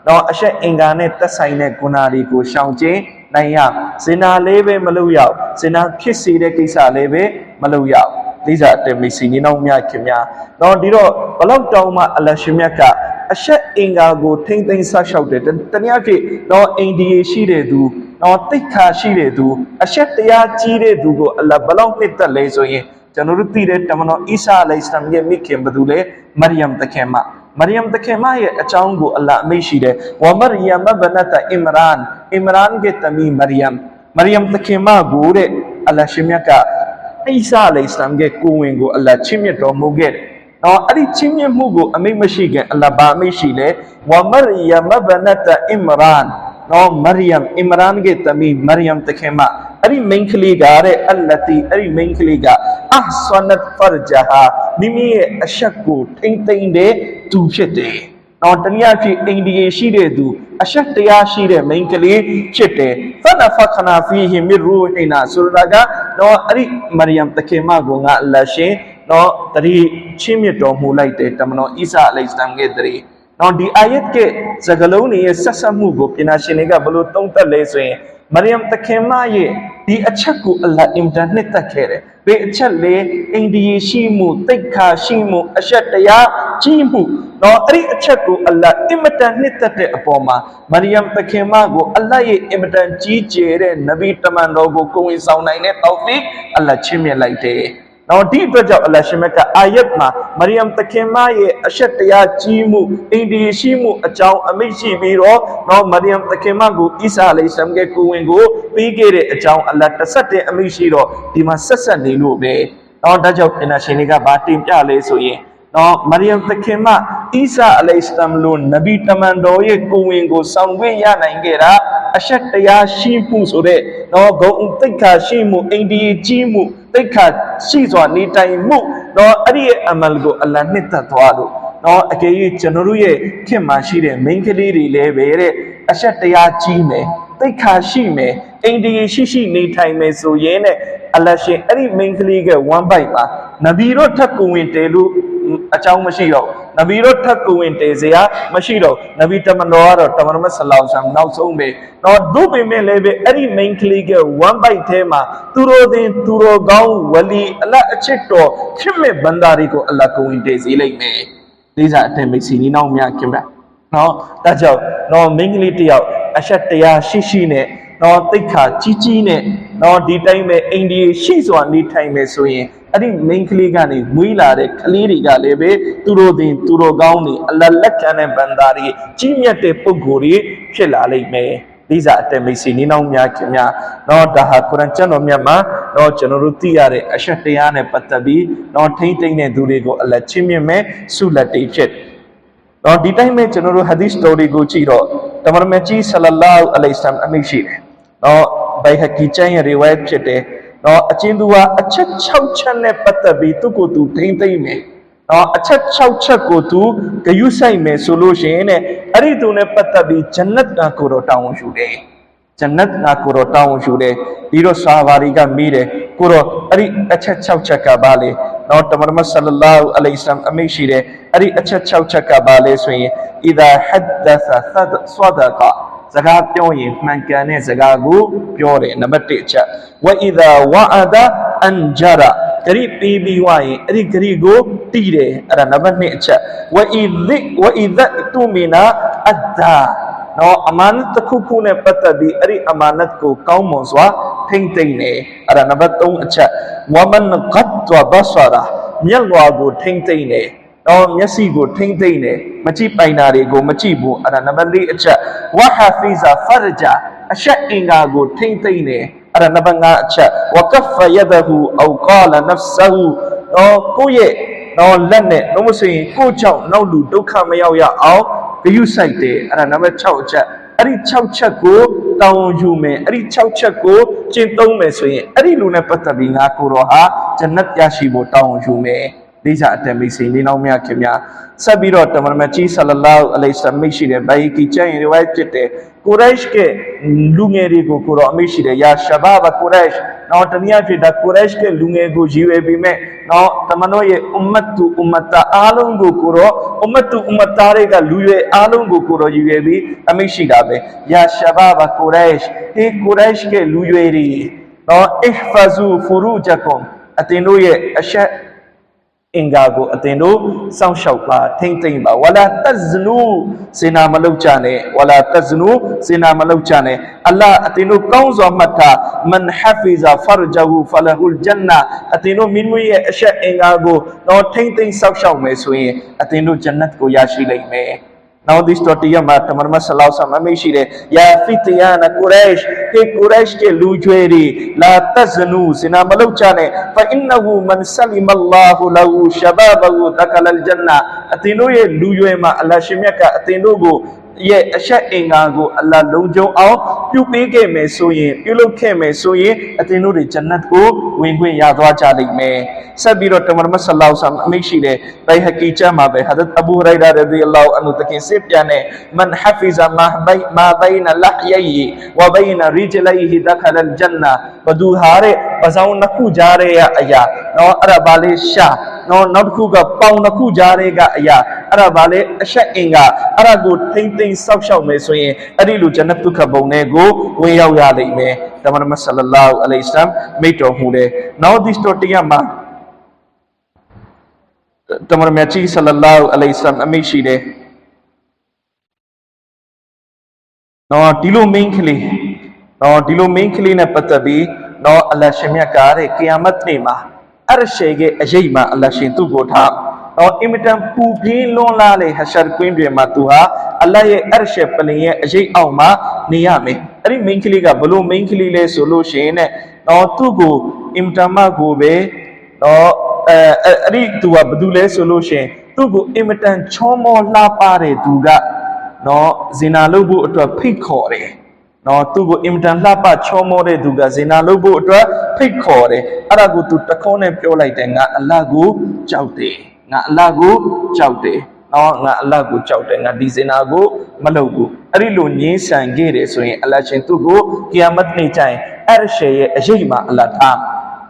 A: နော်အရှက်အင်္ဂါနဲ့သက်ဆိုင်တဲ့ဂုဏတွေကိုရှောင်ကျဉ် နိုင်ရဇင်နာလေးပဲမလုပ်ရဇင်နာဖြစ်စေတဲ့ကိစ္စလေးပဲမလုပ်ရလေးစားတဲ့မိတ်ဆွေညီနောင်များခင်များတော့ဒီတော့ဘလောက်တောင်းမှအလရှင်မြတ်ကအဆက်အင်္ဂါကိုထိမ့်သိမ်းဆောက်ရှောက်တယ်တနည်းအားဖြင့်တော့အိန္ဒိယရှိတဲ့သူတော့တိတ်ခါရှိတဲ့သူအဆက်တရားကြီးတဲ့သူကိုအလဘလောက်နှစ်သက်လဲဆိုရင်ကျွန်တော်တို့သိတဲ့တမန်တော်အီဆာအလိုင်စလမ်ရဲ့မိခင်ဘသူလဲမရိယမ်တခင်မမရိယမ်တခင်မရဲ့အကြောင်းကိုအလ္လာဟ်အမိန့်ရှိတယ်ဝမရိယမ်ဘနတအီမရန်ရဲ့သမီးမရိယမ်တခင်မကိုတဲ့အလ္လာဟ်ရှင်မြတ်ကအီဆာအလိုင်စလမ်ရဲ့ကိုဝင်ကိုအလ္လာဟ်ချီးမြှင့်တော်မူခဲ့တယ်နော်အဲ့ဒီချီးမြှင့်မှုကိုအမိန့်မရှိခင်အလ္လာဟ်ဘာအမိန့်ရှိလဲဝမရိယမ်ဘနတအီမရန်နော်မရိယမ်အီမရန်ရဲ့သမီးမရိယမ်တခင်မအဲ့ဒီမိန်းကလေးကအလ္လာတီအဲ့ဒီမိန်းကလေးကအာဆနတ်ဖာဂျာဟာမိမိရဲ့အရှက်ကိုထိမ့်သိမ့်တဲ့သူဖြစ်တယ်။နော်တနည်းအားဖြင့်အိန္ဒိယရှိတဲ့သူအရှက်တရားရှိတဲ့မိန်းကလေးဖြစ်တယ်။ဖနဖခနာဖီဟီမီရူဟီနာဆိုတာကတော့အဲ့ဒီမရိယမ်တခင်မကိုငါအလ္လာရှင်နော်တတိချင်းမြတ်တော်မူလိုက်တဲ့တမန်တော်အီဆာအလိုင်စလမ်ရဲ့တတိနော်ဒီအာယတ်ကစကားလုံးတွေရဲ့ဆက်ဆက်မှုကိုပညာရှင်တွေကဘယ်လိုသုံးသပ်လဲဆိုရင်မရိယမ်တခင်မရဲ့ဒီအချက်ကိုအလ္လာဟ်အင်တာနက်တက်ခဲ့တယ်။ဘယ်အချက်လဲအိန္ဒိယရှိမှုတိတ်ခါရှိမှုအရှက်တရားကြီးမှုနော်အဲ့ဒီအချက်ကိုအလ္လာဟ်အင်မတန်နှစ်သက်တဲ့အပေါ်မှာမရိယမ်တခင်မကိုအလ္လာဟ်ရဲ့အင်မတန်ကြီးကျယ်တဲ့နဗီတမန်တော်ကိုကိုယ်ဝင်ဆောင်နိုင်တဲ့တောက်ဖီအလ္လာဟ်ချီးမြှင့်လိုက်တယ်။နော်ဒီအတွက်ကြောင့်အလ္လာဟ်ရှင်မြတ်ကအာယတ်မှာမရိယမ်တခင်မရဲ့အရှက်တရားကြီးမှုအိန္ဒိယရှိမှုအကြောင်းအမိန့်ရှိပြီးတော့နော်မရိယမ်တခင်မကိုအီဆာအလိုင်စလမ်ရဲ့ကိုဝင်ကိုပြီးခဲ့တဲ့အကြောင်းအလ္လာဟ်တစ်ဆက်တည်းအမိန့်ရှိတော့ဒီမှာဆက်နေလို့ပဲနော်ဒါကြောင့်ပညာရှင်တွေကဗာတင်ပြလဲဆိုရင်နော်မရိယမ်တခင်မအီဆာအလိုင်စလမ်လိုနဗီတမန်တော်ရဲ့ကိုဝင်ကိုဆောင်ခွင့်ရနိုင်ခဲ့တာအရှက်တရားရှိမှုဆိုတဲ့နော်ဂုံတိတ်ခါရှိမှုအိန္ဒိယကြီးမှုတိတ်ခါရှိစွာနေတိုင်မှုနော်အဲ့ဒီအမလ်ကိုအလ္လာဟ်နှစ်သက်သွားလို့နော်အကယ်၍ကျွန်တော်တို့ရဲ့ခင်မှာရှိတဲ့မိန်းကလေးတွေလည်းပဲတဲ့အရှက်တရားကြီးမယ်တိတ်ခါရှိမယ်အိန္ဒိယရှိနေထိုင်မယ်ဆိုရင်အလ္လာဟ်ရှင်အဲ့ဒီမိန်းကလေးကဝမ်းပိုက်မှာနဗီတို့ထပ်ကိုဝင်တယ်လို့အကြောင်းမရှိတော့နဗီတို့ထပ်ကိုဝင်တယ်စရာမရှိတော့နဗီတမန်တော်ကတော့တမန်တော်မြတ်ဆလောလ္လဟ်အလိုင်းဝါဆလမ်နောက်ဆုံးပဲတော့ဒုပေမဲ့လည်းပဲအဲ့ဒီမိန်းကလေးကဝမ်းပိုက်ထဲမှာသူတော်ကောင်းဝလီအလ္လာဟ်အချစ်တော်ချစ်မဲ့ဘန္တာတွေကိုအလ္လာဟ်ကိုဝင်တယ်စေလိုက်မယ်လေးစားအထင်မိတ်ဆွေညီနောင်များခင်ဗျနော်ဒါကြောင့်နော်မိန်းကလေးတယောက်အရှက်တရားရှိနဲ့နော်တိတ်ခါကြီးနဲ့နော်ဒီတိုင်းပဲအိန္ဒိယရှိစွာနေထိုင်မယ်ဆိုရင်အဲ့ဒီမိန်းကလေးကနေမွေးလာတဲ့ကလေးတွေကလည်းပဲသူတော်ကောင်းတွေအလ္လာဟ်လက်ခံတဲ့ဘန္တာတွေကြီးမြတ်တဲ့ပုဂ္ဂိုလ်တွေဖြစ်လာလိမ့်မယ်လိစာအတမိတ်စီနေနောင်များခင်များနော်ဒါဟာကုရ်အာန်ကျမ်းတော်မြတ်မှာနော်ကျွန်တော်တို့သိရတဲ့အရှက်တရားနဲ့ပတ်သက်ပြီးနော်ထိမ့်သိမ့်တဲ့သူတွေကိုအလ္လာဟ်ချီးမြှင့်မယ်ဆုလက်တွေဖြစ်တော့ဒီတိုင်းပဲကျွန်တော်တို့ဟာဒီသ်တော်တွေကိုကြည့်တော့တမန်တော်မြတ်ကြီးဆလ္လာလာဟူအလိုင်ဝါဆလမ်အမိန့်ရှိတယ်နော်ဘိုင်ဟကီကျမ်းရဲ့ရီဝိုင်ဖြစ်တယ်နော်အချင်းသူကအချက်6ချက်နဲ့ပတ်သက်ပြီးသူ့ကိုယ်သူထိမ့်သိမ့်မယ်နော်အချက်6ချက်ကိုသူဂယုဆိုင်မယ်ဆိုလို့ရှိရင်အဲ့ဒီသူနဲ့ပတ်သက်ပြီးဂျန်နတ်ကိုတော့တောင်းဝန်ယူတယ်ဂျန်နတ်ကိုတော့တောင်းဝန်ယူတယ်ပြီးတော့ဆာဟာရီကမေးတယ်ကိုတော့အဲ့ဒီအချက်6ချက်ကဘာလဲနော်တမန်တော်ဆလ္လာလာဟူအလိုင်ဝါဆလမ်အမိန့်ရှိတယ်အဲ့ဒီအချက်6ချက်ကဘာလဲဆိုရင်အီဒါဟဒ္ဒသဆဒကာစကားပြောရင်မှန်ကန်တဲ့စကားကိုပြောတယ်နံပါတ်1အချက်ဝအီဒါဝအဒါအန်ဂျရာဂရိပြီးွားရင်အဲ့ဒီဂရိကိုတီးတယ်အဲ့ဒါနံပါတ်2အချက်ဝအီဒတူမီနာအဒ္ဒါနော်အမာနတ်တစ်ခုနဲ့ပတ်သက်ပြီးအဲ့ဒီအမာနတ်ကိုကောင်းမွန်စွာထိမ့်သိမ့်တယ်အဲ့ဒါနံပါတ်3အချက်ဝမန်ဂတ်ဝဘဆရာမျက်လွှာကိုထိမ့်သိမ့်တယ်တော့မျက်စိကိုထိမ့်သိမ့်တယ်မကြည့်ပိုင်တာတွေကိုမကြည့်ဘူးအဲ့ဒါနံပါတ်4အချက်ဝဟာဖီဇာဖရဂျာအရှက်အင်္ဂါကိုထိမ့်သိမ့်တယ်အဲ့ဒါနံပါတ်5အချက်ဝကဖယဒဟူအောကာလနဖ်ဆဟူတော့ကိုယ့်ရဲ့တော့လက်နဲ့တော့မဆိုရင်ကိုယ့်ကြောင့်နောက်လူဒုက္ခမရောက်ရအောင်ဂယုစိုက်တယ်အဲ့ဒါနံပါတ်6အချက်အဲ့ဒီ6ချက်ကိုတောင်းယူမယ်အဲ့ဒီ6ချက်ကိုကျင့်သုံးမယ်ဆိုရင်အဲ့ဒီလူနဲ့ပတ်သက်ပြီးငါကိုယ်တော်ဟာဂျန်နတ်ရရှိဖို့တောင်းယူမယ် လေးစားအတမိတ်စီနေနောက်မြခင်များဆက်ပြီးတော့တမန်တော်ကြီးဆလလောအလိုင်ဆာမိတ်ရှိတယ်ဘိုင်ကီကျရင်ရီဝိုက်ဖြစ်တယ်ကိုရိုက်ကလူငယ်တွေကိုကိုတော့အမိတ်ရှိတယ်ယာရှဘာဘကိုရိုက်နော်တနည်းအားဖြင့်ဒါကိုရိုက်ကလူငယ်ကိုရည်ရွယ်ပြီးမဲ့နော်တမန်တော်ရဲ့အွမ်မတ်တူအွမ်မတာအားလုံးကိုကိုတော့အွမ်မတ်တူအွမ်မတာတွေကလူရွယ်အားလုံးကိုကိုတော့ရည်ရွယ်ပြီးအမိတ်ရှိတာပဲယာရှဘာဘကိုရိုက်ဟေးကိုရိုက်ကလူရွယ်တွေနော်အစ်ဖာဇူဖူရူဂျကွန်အတင်တို့ရဲ့အရှက်အင်္ဂါကိုအတင်တို့စောင့်ရှောက်ပါထိမ့်သိမ့်ပါဝလာတဇနူစေနာမလောက်ကြနဲ့ဝလာတဇနူစေနာမလောက်ကြနဲ့အလ္လာဟ်အတင်တို့ကောင်းစွာမှတ်ထားမန်ဟဖီဇာဖရဂျဟူဖလဟူလ်ဂျန်နာအတင်တို့မိမိရဲ့အရှက်အင်္ဂါကိုတော့ထိမ့်သိမ့်စောင့်ရှောက်မယ်ဆိုရင်အတင်တို့ဂျန်နတ်ကိုရရှိလိမ့်မယ် Now this topic ma Tamar Sallallahu Alaihi Wasallam shire ya fityana Quraysh ke Quraysh ke lujweri la taznu sina malau chane fa innahu man salima Allahu lahu shababahu dakhala al jannah atino ye lujwe ma Allah shimya ka atino go ye ashat inga go Allah longjong aw pyu pe ke me so yin pyu lok khe me so yin atino de jannat ko win kwin ya twa ja lai me ဆက်ပြီးတော့တမန်တော်ဆလ္လာလဟ်အမိတ်ရှိတယ်ဘိုင်ဟကီချာမှာပဲဟာဒတ်အဘူဟရိုင်ရာရဒီအလာဟူအန်ဟူတကင်စစ်ပြန်တဲ့မန်ဟဖီဇာမာဘိုင်နလဟ်ယီဝဘိုင်နရီဂျလိုင်ဟီဒခလ်ဂျန်နာဘဒူဟာတဲ့ပဇောင်းနှစ်ခုကြားတဲ့အရာနော်အဲ့ဒါဘာလဲရှာနော်နောက်တစ်ခုကပေါင်နှစ်ခုကြားတဲ့အရာအဲ့ဒါဘာလဲအရှက်အင်္ဂါအဲ့ဒါကိုထိမ့်သိမ့်စောက်ရှောက်မယ်ဆိုရင်အဲ့ဒီလိုဂျန်နတ်ဒုက္ခဘုံတွေကိုဝင်ရောက်ရလိမ့်မယ်တမန်တော်ဆလ္လာလဟ်အလိုင်ဝါဆလမ်မိတ်တော်မူတယ်နောက်ဒီစတိုတီယာမှာတမန်တော်မြတ်ကြီးဆလ္လာလဟ်အလိုင်ဝါဆလမ်အမိတ်ရှိတယ်နော်ဒီလိုမင်းကလေးနော်ဒီလိုမင်းကလေးနဲ့ပတ်သက်ပြီးနော်အလ္လာဟ်ရှင်မြတ်ကတဲ့ကီယာမတ်နေ့မှာအရရှေရဲ့အရေးမှာအလ္လာဟ်ရှင်သူ့ကိုထားနော်အင်မတန်ပူပြင်းလွန်လာတဲ့ဟရှာကွင်းတွေမှာသူဟာအလ္လာဟ်ရဲ့အရရှေပလင်ရဲ့အရေးအောက်မှာနေရမယ်အဲ့ဒီမင်းကလေးကဘလို့မင်းကလေးလဲဆိုလို့ရှိရင်တဲ့နော်သူ့ကိုအင်မတန်မှကိုပဲနော်အဲ့ဒီသူကဘာလို့လဲဆိုလို့ရှိရင်သူ့ကိုအင်မတန်ချောမောလှပတဲ့သူကနော်ဇင်နာလုပ်ဖို့အတွက်ဖိတ်ခေါ်တယ်နော်သူ့ကိုအင်မတန်လှပချောမောတဲ့သူကဇင်နာလုပ်ဖို့အတွက်ဖိတ်ခေါ်တယ်အဲ့ဒါကိုသူတခေါနဲ့ပြောလိုက်တယ်ငါအလ္လာဟ်ကိုကြောက်တယ်ငါအလ္လာဟ်ကိုကြောက်တယ်နော်ငါအလ္လာဟ်ကိုကြောက်တယ်ငါဒီဇင်နာကိုမလုပ်ဘူးအဲ့ဒီလိုငြင်းဆန်ခဲ့တယ်ဆိုရင်အလ္လာဟ်ရှင်သူ့ကိုကီယာမတ်နေ့ကျရင်အရရှေရဲ့အရေးမှာအလ္လာဟ်ထား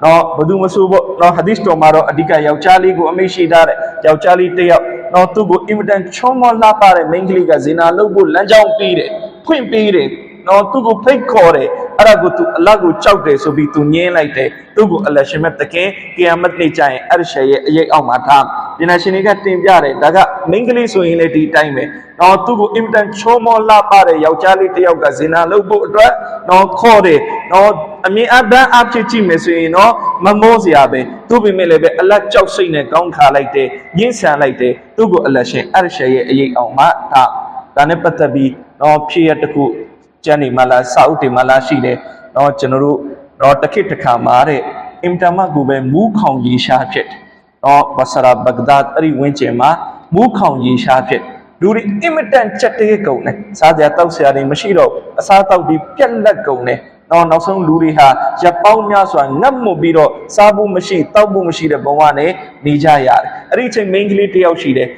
A: နော်ဘသူမဆိုပေါ့နော်ဟာဒီစ်တော်မှာတော့အဓိကယောက်ျားလေးကိုအမိတ်ရှိထားတဲ့ယောက်ျားလေးတစ်ယောက်နော်သူ့ကိုအင်မတန်ချောမောလှပတဲ့မိန်းကလေးကဇင်နာလုပ်ဖို့လမ်းကြောင်းပေးတယ်ဖွင့်ပေးတယ်နော်သူ့ကိုဖိတ်ခေါ်တယ်အဲ့ဒါကိုသူအလ္လာဟ်ကိုကြောက်တယ်ဆိုပြီးသူညင်းလိုက်တယ်သူ့ကိုအလ္လာဟ်ရှင်မြတ်တခင်ကီယာမတ်နေ့ကျရင်အရရှေရဲ့အရေးအောက်မှာထားပညာရှင်တွေကတင်ပြတယ်ဒါကမိန်းကလေးဆိုရင်လည်းဒီအတိုင်းပဲနော်သူ့ကိုအင်မတန်ချောမောလှပတဲ့ယောက်ျားလေးတစ်ယောက်ကဇင်နာလုပ်ဖို့အတွက်နော်ခေါ်တယ်နော်အမြင်အပန်းအဖြစ်ကြည့်မယ်ဆိုရင်တော့မမောစရာပဲသူ့ပေမဲ့လည်းပဲအလ္လာဟ်ကြောက်စိတ်နဲ့ကောင်းခါလိုက်တယ်ညှင်းဆန်လိုက်တယ်သူ့ကိုအလ္လာဟ်ရှင်အရရှေရဲ့အရေးအောင်မှာဒါနဲ့ပတ်သက်ပြီးတော့ဖြစ်ရတစ်ခုကျန်နေမလားစာအုပ်တွေမလားရှိတယ်တော့ကျွန်တော်တို့တော့တစ်ခေတ်တစ်ခါမှာတဲ့အင်တာမတ်ကိုပဲမူးခေါင်ရေရှားဖြစ်တော့ဘဆရာဘဂဒတ်အဲ့ဒီဝင်းကျင်မှာမူးခေါင်ရေရှားဖြစ်လူတွေအင်မတန်ချက်တဲကုန်တယ်စားစရာတောက်စရာတွေမရှိတော့အစားတောက်တွေပြက်လက်ကုန်တယ်နောက်ဆုံးလူတွေဟာရပ်ပေါင်းများစွာငတ်မွတ်ပြီးတော့စားဖို့မရှိတောက်ဖို့မရှိတဲ့ဘဝနဲ့နေကြရတယ်အဲ့ဒီအချိန်မိန်းကလေးတစ်ယောက်ရှိတယ်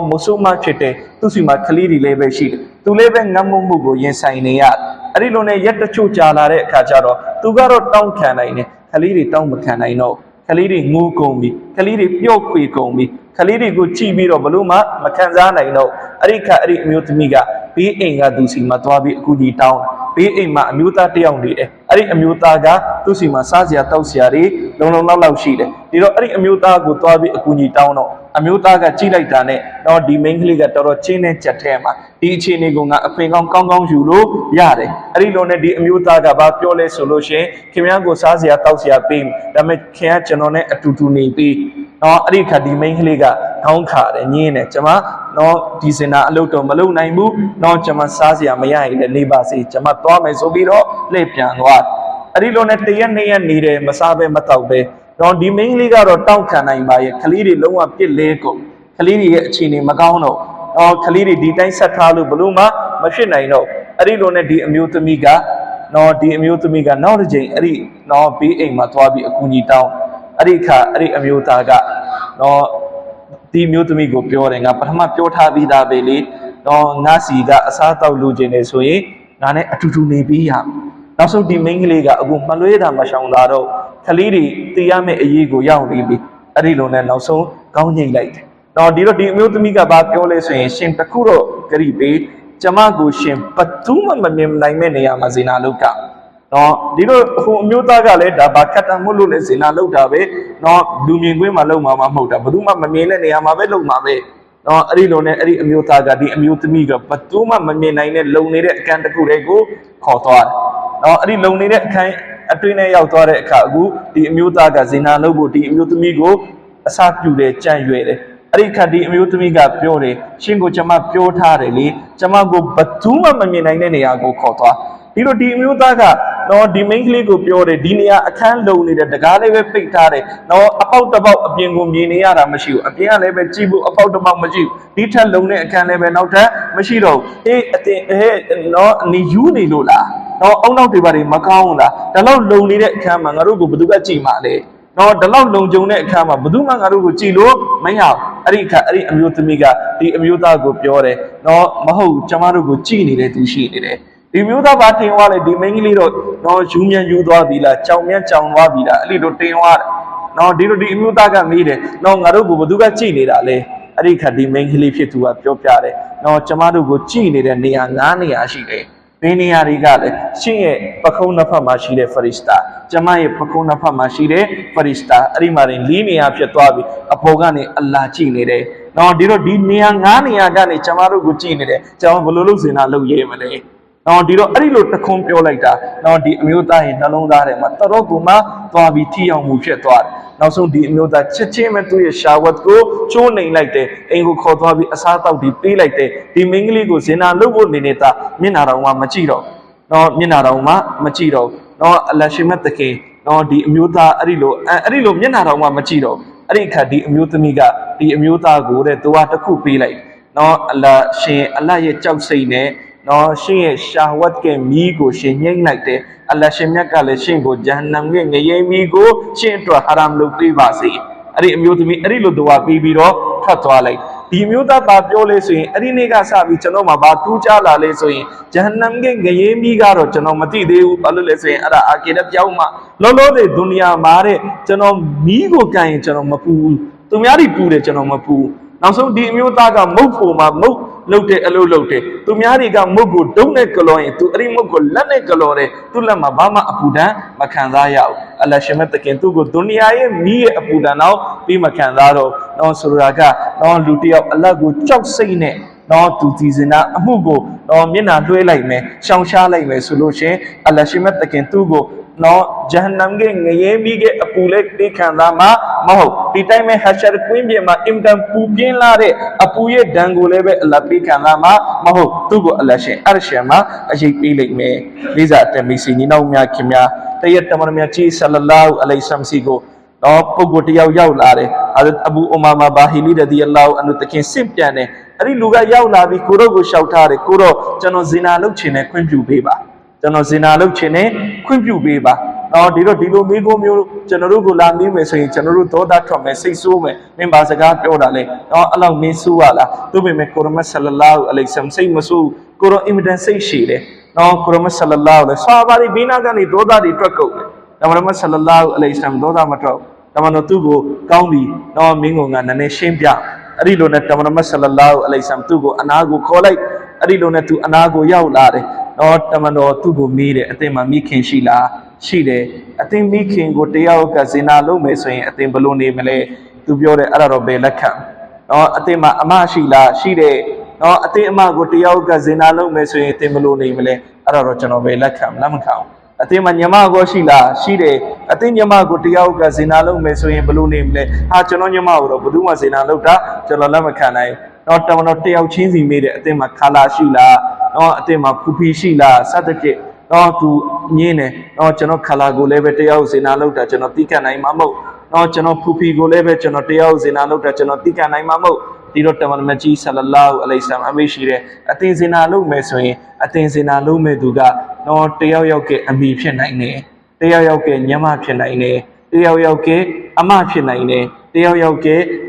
A: မုဆုမဖြစ်တယ်သူ့စီမှာကလေးတွေလည်းပဲရှိတယ်သူလည်းပဲငတ်မွတ်မှုကိုရင်ဆိုင်နေရတယ်အဲ့ဒီလိုနဲ့ရက်တချို့ကြာလာတဲ့အခါကျတော့သူကတော့တောင်းခံနိုင်တယ်ကလေးတွေတောင်းမခံနိုင်တော့ကလေးတွေငိုကုန်ပြီကလေးတွေပျော့ခွေကုန်ပြီကလေးတွေကိုကြည့်ပြီးတော့ဘလို့မှမခံစားနိုင်တော့အဲ့ဒီအမျိုးသမီးကဘေးအိမ်ကသူစီမှာသွားပြီးအခုကြီးတောင်းဘေးအိမ်မှာအမျိုးသားတစ်ယောက်နေတယ်အဲ့ဒီအမျိုးသားကသူ့စီမှာစားစရာတောက်စရာတွေလုံလုံလောက်ရှိတယ်ဒီတော့အဲ့ဒီအမျိုးသားကိုသွားပြီးအခုကြီးတောင်းတော့အမျိုးသားကကြည့်လိုက်တာနဲ့တော့ဒီမိန်းကလေးကတော်တော်ချင်းနဲ့ကြက်ထဲမှာဒီအခြေအနေကိုငါအခွင့်ကောင်းကောင်းယူလို့ရတယ်အဲ့ဒီလိုနဲ့ဒီအမျိုးသားကဘာပြောလဲဆိုလို့ရှိရင်ခင်ဗျားကိုစားစရာတောက်စရာပေးဒါပေမဲ့ခင်ဗျားကျွန်တော်နဲ့အတူတူနေပြီးနော်အဲ့ဒီခါဒီမိန်းကလေးကခေါင်းခါတယ်ညင်းတယ်ကျွန်မနော်ဒီစင်နာအလုပ်တော့မလုပ်နိုင်ဘူးနော်ကျွန်မစားစရာမရရင်လည်းနေပါစေကျွန်မသွားမယ်ဆိုပြီးတော့လှည့်ပြန်သွားအဲ့ဒီလိုနဲ့တရက်နှစ်ရက်နေတယ်မစားပဲမတောက်ပဲတော့ဒီမိန်းကလေးကတော့တောက်ခံနိုင်ပါရဲ့ကလေးတွေလုံးဝပြစ်လဲကုန်ကလေးတွေရဲ့အခြေအနေမကောင်းတော့ကလေးတွေဒီတိုင်းဆက်ထားလို့ဘလို့မှမဖြစ်နိုင်တော့အဲ့ဒီလိုနဲ့ဒီအမျိုးသမီးကနောက်တစ်ချိန်အဲ့ဒီဘေးအိမ်မှာသွားပြီးအကူကြီးတောင်းအဲ့ဒီခါအဲ့ဒီအမျိုးသားက ဒီမျိုးသမီးကိုပြောတယ်ငါပထမပြောထားပြီးသားပဲလေတော့ငါစီကအစားတောက်လူခြင်းနေဆိုရင်ငါနဲ့အတူတူနေပြီးရနောက်ဆုံးဒီမိန်းကလေးကအခုမလွဲတာမရှောင်တာတော့ကလေးတွေတည်ရမယ့်အရေးကိုရောက်နေပြီအဲ့ဒီလိုနဲ့နောက်ဆုံးကောင်းငိမ့်လိုက်တယ်တော့ဒီတော့ဒီအမျိုးသမီးကဘာပြောလဲဆိုရင်ရှင်တခုတော့ဂရိပေးကျမကိုရှင်ဘသူမှမမြင်နိုင်မဲ့နေရာမှာဇေနာလုတ်ကနော်ဒီလိုဟိုအမျိုးသားကလည်းဒါဘာခတ်တမို့လို့လဲဇေနာလုတ်တာပဲနော်လူမြင်ကွင်းမှာလုံမှာမဟုတ်တာဘသူမှမမြင်တဲ့နေရာမှာပဲလုံမှာပဲနော်အဲ့ဒီလိုနဲ့အဲ့ဒီအမျိုးသားကဒီအမျိုးသမီးကဘသူမှမမြင်နိုင်တဲ့လုံနေတဲ့အခန်းတစ်ခုတည်းကိုခေါ်သွားတယ်နော်အဲ့ဒီလုံနေတဲ့အခန်းအတွင်းထဲရောက်သွားတဲ့အခါအခုဒီအမျိုးသားကဇေနာလုတ်ဖို့ဒီအမျိုးသမီးကိုအစာပြုတယ်ကြံ့ရွယ်တယ်အဲ့ဒီခါဒီအမျိုးသမီးကပြောတယ်ရှင်ကိုကျွန်မပြောထားတယ်လေကျွန်မကိုဘသူမှမမြင်နိုင်တဲ့နေရာကိုခေါ်သွားဒီလိုဒီအမျိုးသားကတော့ဒီမိန်းကလေးကိုပြောတယ်ဒီနေရာအခန်းလုံနေတဲ့တကားလေးပဲပိတ်ထားတယ်နော်အပေါက်တစ်ပေါက်အပြင်ကိုမြင်နေရတာမရှိဘူးအပြင်ကလည်းပဲကြည့်ဖို့အပေါက်တစ်ပေါက်မရှိဘူးဒီထက်လုံတဲ့အခန်းလည်းပဲနောက်ထပ်မရှိတော့ဘူးအတင်နော်နေယူနေလို့လားနော်အုံနောက်တွေပါတွေမကောင်းဘူးလားဒါတော့လုံနေတဲ့အခန်းမှာငါတို့ကိုဘယ်သူကကြည့်မှာလဲနော်ဒီလောက်လုံခြုံတဲ့အခါမှာဘယ်သူမှငါတို့ကိုကြည်လို့မရဘူးအဲ့ဒီအခါအဲ့ဒီအမျိုးသမီးကဒီအမျိုးသားကိုပြောတယ်နော်မဟုတ်ကျမတို့ကိုကြည်နေတဲ့သူရှိနေတယ်ဒီမျိုးသားဘာတင်သွားလဲဒီမိန်းကလေးတော့နော်ယူမြန်ယူသွားပြီလားကြောင်မြန်ကြောင်သွားပြီလားအဲ့ဒီတော့တင်သွားတယ်နော်ဒီလိုဒီအမျိုးသားကမေးတယ်နော်ငါတို့ကိုဘယ်သူကကြည်နေတာလဲအဲ့ဒီအခါဒီမိန်းကလေးဖြစ်သူကပြောပြတယ်နော်ကျမတို့ကိုကြည်နေတဲ့နေရာ9နေရာရှိတယ်ဘယ်နေရာတွေကလဲရှင်ရဲ့ပခုံးနှစ်ဖက်မှာရှိတဲ့ဖရစ်စတာကျမရဲ့ပခုံးနှစ်ဖက်မှာရှိတဲ့ဖရစ်စတာအဲ့ဒီမှာ4နေရာဖြစ်သွားပြီအပေါ်ကနေအလ္လာကြည့်နေတယ်နော်ဒီတော့ဒီနေရာ9နေရာကနေကျမတို့ကိုကြည့်နေတယ်ကျွန်တော်ဘယ်လိုလုပ်စင်တာလုပ်ရဲမလဲနော်ဒီတော့အဲ့ဒီလိုတခွန်းပြောလိုက်တာနော်ဒီအမျိုးသားရဲ့နှလုံးသားထဲမှာတတော်ကူမှသွားပြီးထိအောင်မှုဖြစ်သွားတယ်နောက်ဆုံးဒီအမျိုးသားချက်ချင်းပဲသူ့ရဲ့ရှာဝတ်ကိုချိုးနှိမ်လိုက်တယ်အိမ်ကိုခေါ်သွားပြီးအစားတောက်ပြီးပေးလိုက်တယ်ဒီမိန်းကလေးကိုဇင်နာလုပ်ဖို့နေနေတာမျက်နာတော်မှမကြည့်တော့နော်မျက်နာတော်မှမကြည့်တော့နော်အလရှိမတ်တကေနော်ဒီအမျိုးသားအဲ့ဒီလိုမျက်နာတော်မှမကြည့်တော့အဲ့ဒီအခါဒီအမျိုးသမီးကဒီအမျိုးသားကိုတဲ့သူကတစ်ခုပေးလိုက်နော်အလရှင်အလရဲ့ကြောက်စိတ်နဲ့နော်ရှင်ရဲ့ရှာဝတ်ကမီးကိုရှင်ငိမ့်လိုက်တယ်အလ္လာရှင်မြတ်ကလည်းရှင်ကိုဂျဟန္နမ်ရဲ့ငရဲမီးကိုရှင်အတွက်ဟာရမ်လုပ်ပေးပါစေအဲ့ဒီအမျိုးသမီးအဲ့ဒီလိုဒွါပေးပြီးတော့ထွက်သွားလိုက်ဒီမျိုးသားပါပြောလဲဆိုရင်အဲ့ဒီနေ့ကစပြီးကျွန်တော်မှာဘာတူးကြလာလဲဆိုရင်ဂျဟန္နမ်ရဲ့ငရဲမီးကတော့ကျွန်တော်မသိသေးဘူးဘာလို့လဲဆိုရင်အဲ့ဒါအာကိရတ်ပြောင်းမှလောလောတဲ့ဒုနီယာမှာတဲ့ကျွန်တော်မီးကိုကန်ရင်ကျွန်တော်မပူဘူးသူများတွေပူတယ်ကျွန်တော်မပူနောက်ဆုံးဒီအမျိုးသားကမုတ်ဖို့မှာမုတ်လုတ်တဲ့အလုပ်လုပ်တယ်သူများတွေကမုတ်ကိုဒုံနဲ့ကလောရင်သူအဲ့ဒီမုတ်ကိုလက်နဲ့ကလောတယ်သူ့လက်မှာဘာမှအပူဒဏ်မခံစားရဘူးအလ္လာရှင်မတ်တခင်သူ့ကိုဒုနီယာရဲ့မီးရဲ့အပူဒဏ်တော့ပြီးမခံစားတော့နော်ဆိုတာကတော့လူတယောက်အလတ်ကိုကြောက်စိတ်နဲ့နော်သူဒီစင်နာအမှုကိုနော်မျက်နှာလွှဲလိုက်မယ်ရှောင်ရှားလိုက်မယ်ဆိုလို့ရှင်အလ္လာရှင်မတ်တခင်သူ့ကိုနော်ဂျဟန္နမ်ရဲ့ငရဲမီးရဲ့အပူလေးသိခံစားမှာမဟုတ်ဒီတိုင်းမဲ့ဟာရှာကွင်းပြင်မှာအင်တန်ပူပြင်းလာတဲ့အပူရဲ့ဒဏ်ကိုလည်းပဲအလ္လာသိခံစားမှာမဟုတ်သူ့ကိုအလ္လာရှင်အရရှ်မှာအရေးပေးလိုက်မယ်လေးစားတဲ့မိတ်ဆွေညီနောင်များခင်များတရက်တမန်မြတ်ကြီးဆလ္လာလာဟူအလိုင်ဆမ်စီကိုနော်ပုဂ္ဂိုလ်တယောက်ရောက်လာတယ်ဟာဇတ်အဘူအူမာမာဘာဟီလီရဒီအလ္လာဟူအန်ဟူတခင်စင့်ပြန်တယ်အဲ့ဒီလူကရောက်လာပြီးကိုတော့ကိုလျှောက်ထားတယ်ကိုတော့ကျွန်တော်ဇင်နာလုပ်ချင်တယ်ခွင့်ပြုပေးပါကျွန်တော်ဇင်နာလုပ်ချင်တယ်ခွင့်ပြုပေးပါနော်ဒီတော့ဒီလိုမိခိုးမျိုးကျွန်တော်တို့ကိုလာမေးမယ်ဆိုရင်ကျွန်တော်တို့သောတာထွက်မယ်စိတ်ဆိုးမယ်မင်းဘာစကားပြောတာလဲနော်အဲ့လောက်မင်းဆိုးရလားသူ့ပေမဲ့ကိုရမတ်ဆလလာဟူအလိုင်ဆမ်စိတ်မဆိုးကိုရောအင်မတန်စိတ်ရှည်တယ်နော်ကိုရမတ်ဆလလာဟူလဲဆာဘာဒီဘီနာကနေသောတာတွေထွက်ကုန်တယ်ဒါမှမဟုတ်ဆလလာဟူအလိုင်ဆမ်သောတာမထွက်ဒါမှမဟုတ်သူ့ကိုကောင်းပြီနော်မင်းကနည်းနည်းရှင်းပြအဲ့ဒီလိုနဲ့တမန်တော်ဆလလာဟူအလိုင်ဆမ်သူ့ကိုအနာကိုခေါ်လိုက်အဲ့ဒီလိုနဲ့သူအနာကိုရောက်လာတယ်နော်တမန်တော်သူ့ကိုမေးတယ်အသင်မှာမိခင်ရှိလားရှိတယ်အသင်မိခင်ကိုတယောက်ကဇင်နာလုပ်မယ်ဆိုရင်အသင်ဘယ်လိုနေမလဲသူပြောတယ်အဲ့ဒါတော့ဘယ်လက်ခံနော်အသင်မှာအမရှိလားရှိတယ်နော်အသင်အမကိုတယောက်ကဇင်နာလုပ်မယ်ဆိုရင်အသင်ဘယ်လိုနေမလဲအဲ့ဒါတော့ကျွန်တော်ဘယ်လက်ခံလက်မခံအသင်မှာညမကိုရှိလားရှိတယ်အသင်ညမကိုတယောက်ကဇင်နာလုပ်မယ်ဆိုရင်ဘယ်လိုနေမလဲဟာကျွန်တော်ညမကိုတော့ဘယ်သူမှဇင်နာလုပ်တာကျွန်တော်လက်မခံနိုင်တော့တမန်တော်တယောက်ချင်းစီမေးတယ်အသင်မှာခါလာရှိလားနော်အသင်မှာဖူဖီရှိလားစသဖြင့်တော့သူညင်းတယ်တော့ကျွန်တော်ခလာကိုလည်းပဲတယောက်ဇင်နာလောက်တာကျွန်တော်သိခံနိုင်မှာမဟုတ်တော့ကျွန်တော်ဖူဖီကိုလည်းပဲကျွန်တော်တယောက်ဇင်နာလောက်တာကျွန်တော်သိခံနိုင်မှာမဟုတ်ဒီတော့တမန်တော်ကြီးဆလလာဟူအလိုင်ဆမ်အမေရှိတယ်အသင်ဇင်နာလုပ်မယ်ဆိုရင်အသင်ဇင်နာလုပ်မဲ့သူကတော့တယောက်ယောက်ကအမိဖြစ်နိုင်တယ်တယောက်ယောက်ကညမဖြစ်နိုင်တယ်တယောက်ယောက်ကအမဖြစ်နိုင်တယ်တ တရားရောက်က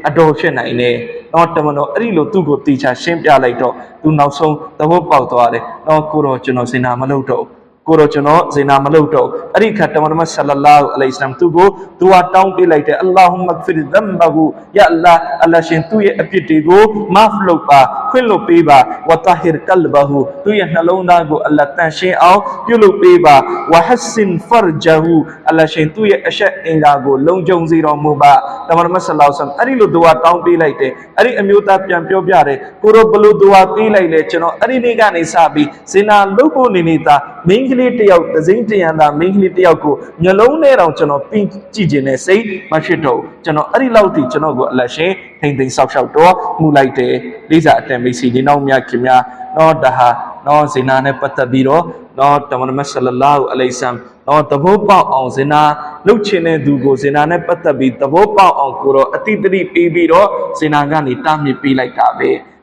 A: အတော်ဖြစ်နိုင်တယ်တော့တမန်တော်အဲ့ဒီလိုသူ့ကိုတေချာရှင်းပြလိုက်တော့သူနောက်ဆုံးသဘောပေါက်သွားတယ်တော့ကိုတော့ကျွန်တော်စင်နာမလုပ်တော့ကိုတော့ကျွန်တော်ဇေနာမလုပ်တော့အဲ့ဒီခါတမန်တော်ဆလလာအလိုင်စလမ်သူ့ကိုဒူအာတောင်းပေးလိုက်တယ်အလ္လာဟူမဂ်ဖီရ်ဇမ်ဘဟူယာအလ္လာအလ္လာရှင်သူ့ရဲ့အပြစ်တွေကိုမာဖ်လုပ်ပါခွင့်လွတ်ပေးပါဝတာဟီရ်ကလ်ဘဟူသူ့ရဲ့နှလုံးသားကိုအလ္လာတန်ရှင်းအောင်ပြုလုပ်ပေးပါဝဟဆင်ဖာဂျဟူအလ္လာရှင်သူ့ရဲ့အရှက်အင်္ဂါကိုလုံခြုံစေတော်မူပါတမန်တော်ဆလလာဆမ်အဲ့ဒီလိုဒူအာတောင်းပေးလိုက်တယ်အဲ့ဒီအမျိုးသားပြန်ပြောပြတယ်ကိုရောဘလို့ဒူအာပေးလိုက်လဲကျွန်တော်အဲ့ဒီနေ့ကနေစပြီးဇေနာလုပ်ဖို့နေနေတာမင်းကလေးတယောက်တစိမ့်တရံသာမင်းကလေးတယောက်ကိုမျက်လုံးနဲ့တောင်ကျွန်တော်ပြင်ကြည့်ခြင်းနဲ့စိတ်မဖြစ်တော့ကျွန်တော်အဲ့ဒီလောက်ထိကျွန်တော်ကိုအလရှင်ထိန်သိမ်းဆောက်ရှောက်တော့မူလိုက်တယ်လိစာအတန်မိတ်စီဒီနောက်မြခင်များတော့ဒါဟာတော့ဇေနာနဲ့ပတ်သက်ပြီးတော့တော့တမန်တော်ဆလလာဟူအလိုင်ဆမ်တော့သဘောပေါက်အောင်ဇေနာလှုပ်ချင်တဲ့သူကိုဇေနာနဲ့ပတ်သက်ပြီးသဘောပေါက်အောင်ကိုတော့အတိတ်တိပေးပြီးတော့ဇေနာကနေတားမြစ်ပေးလိုက်တာပ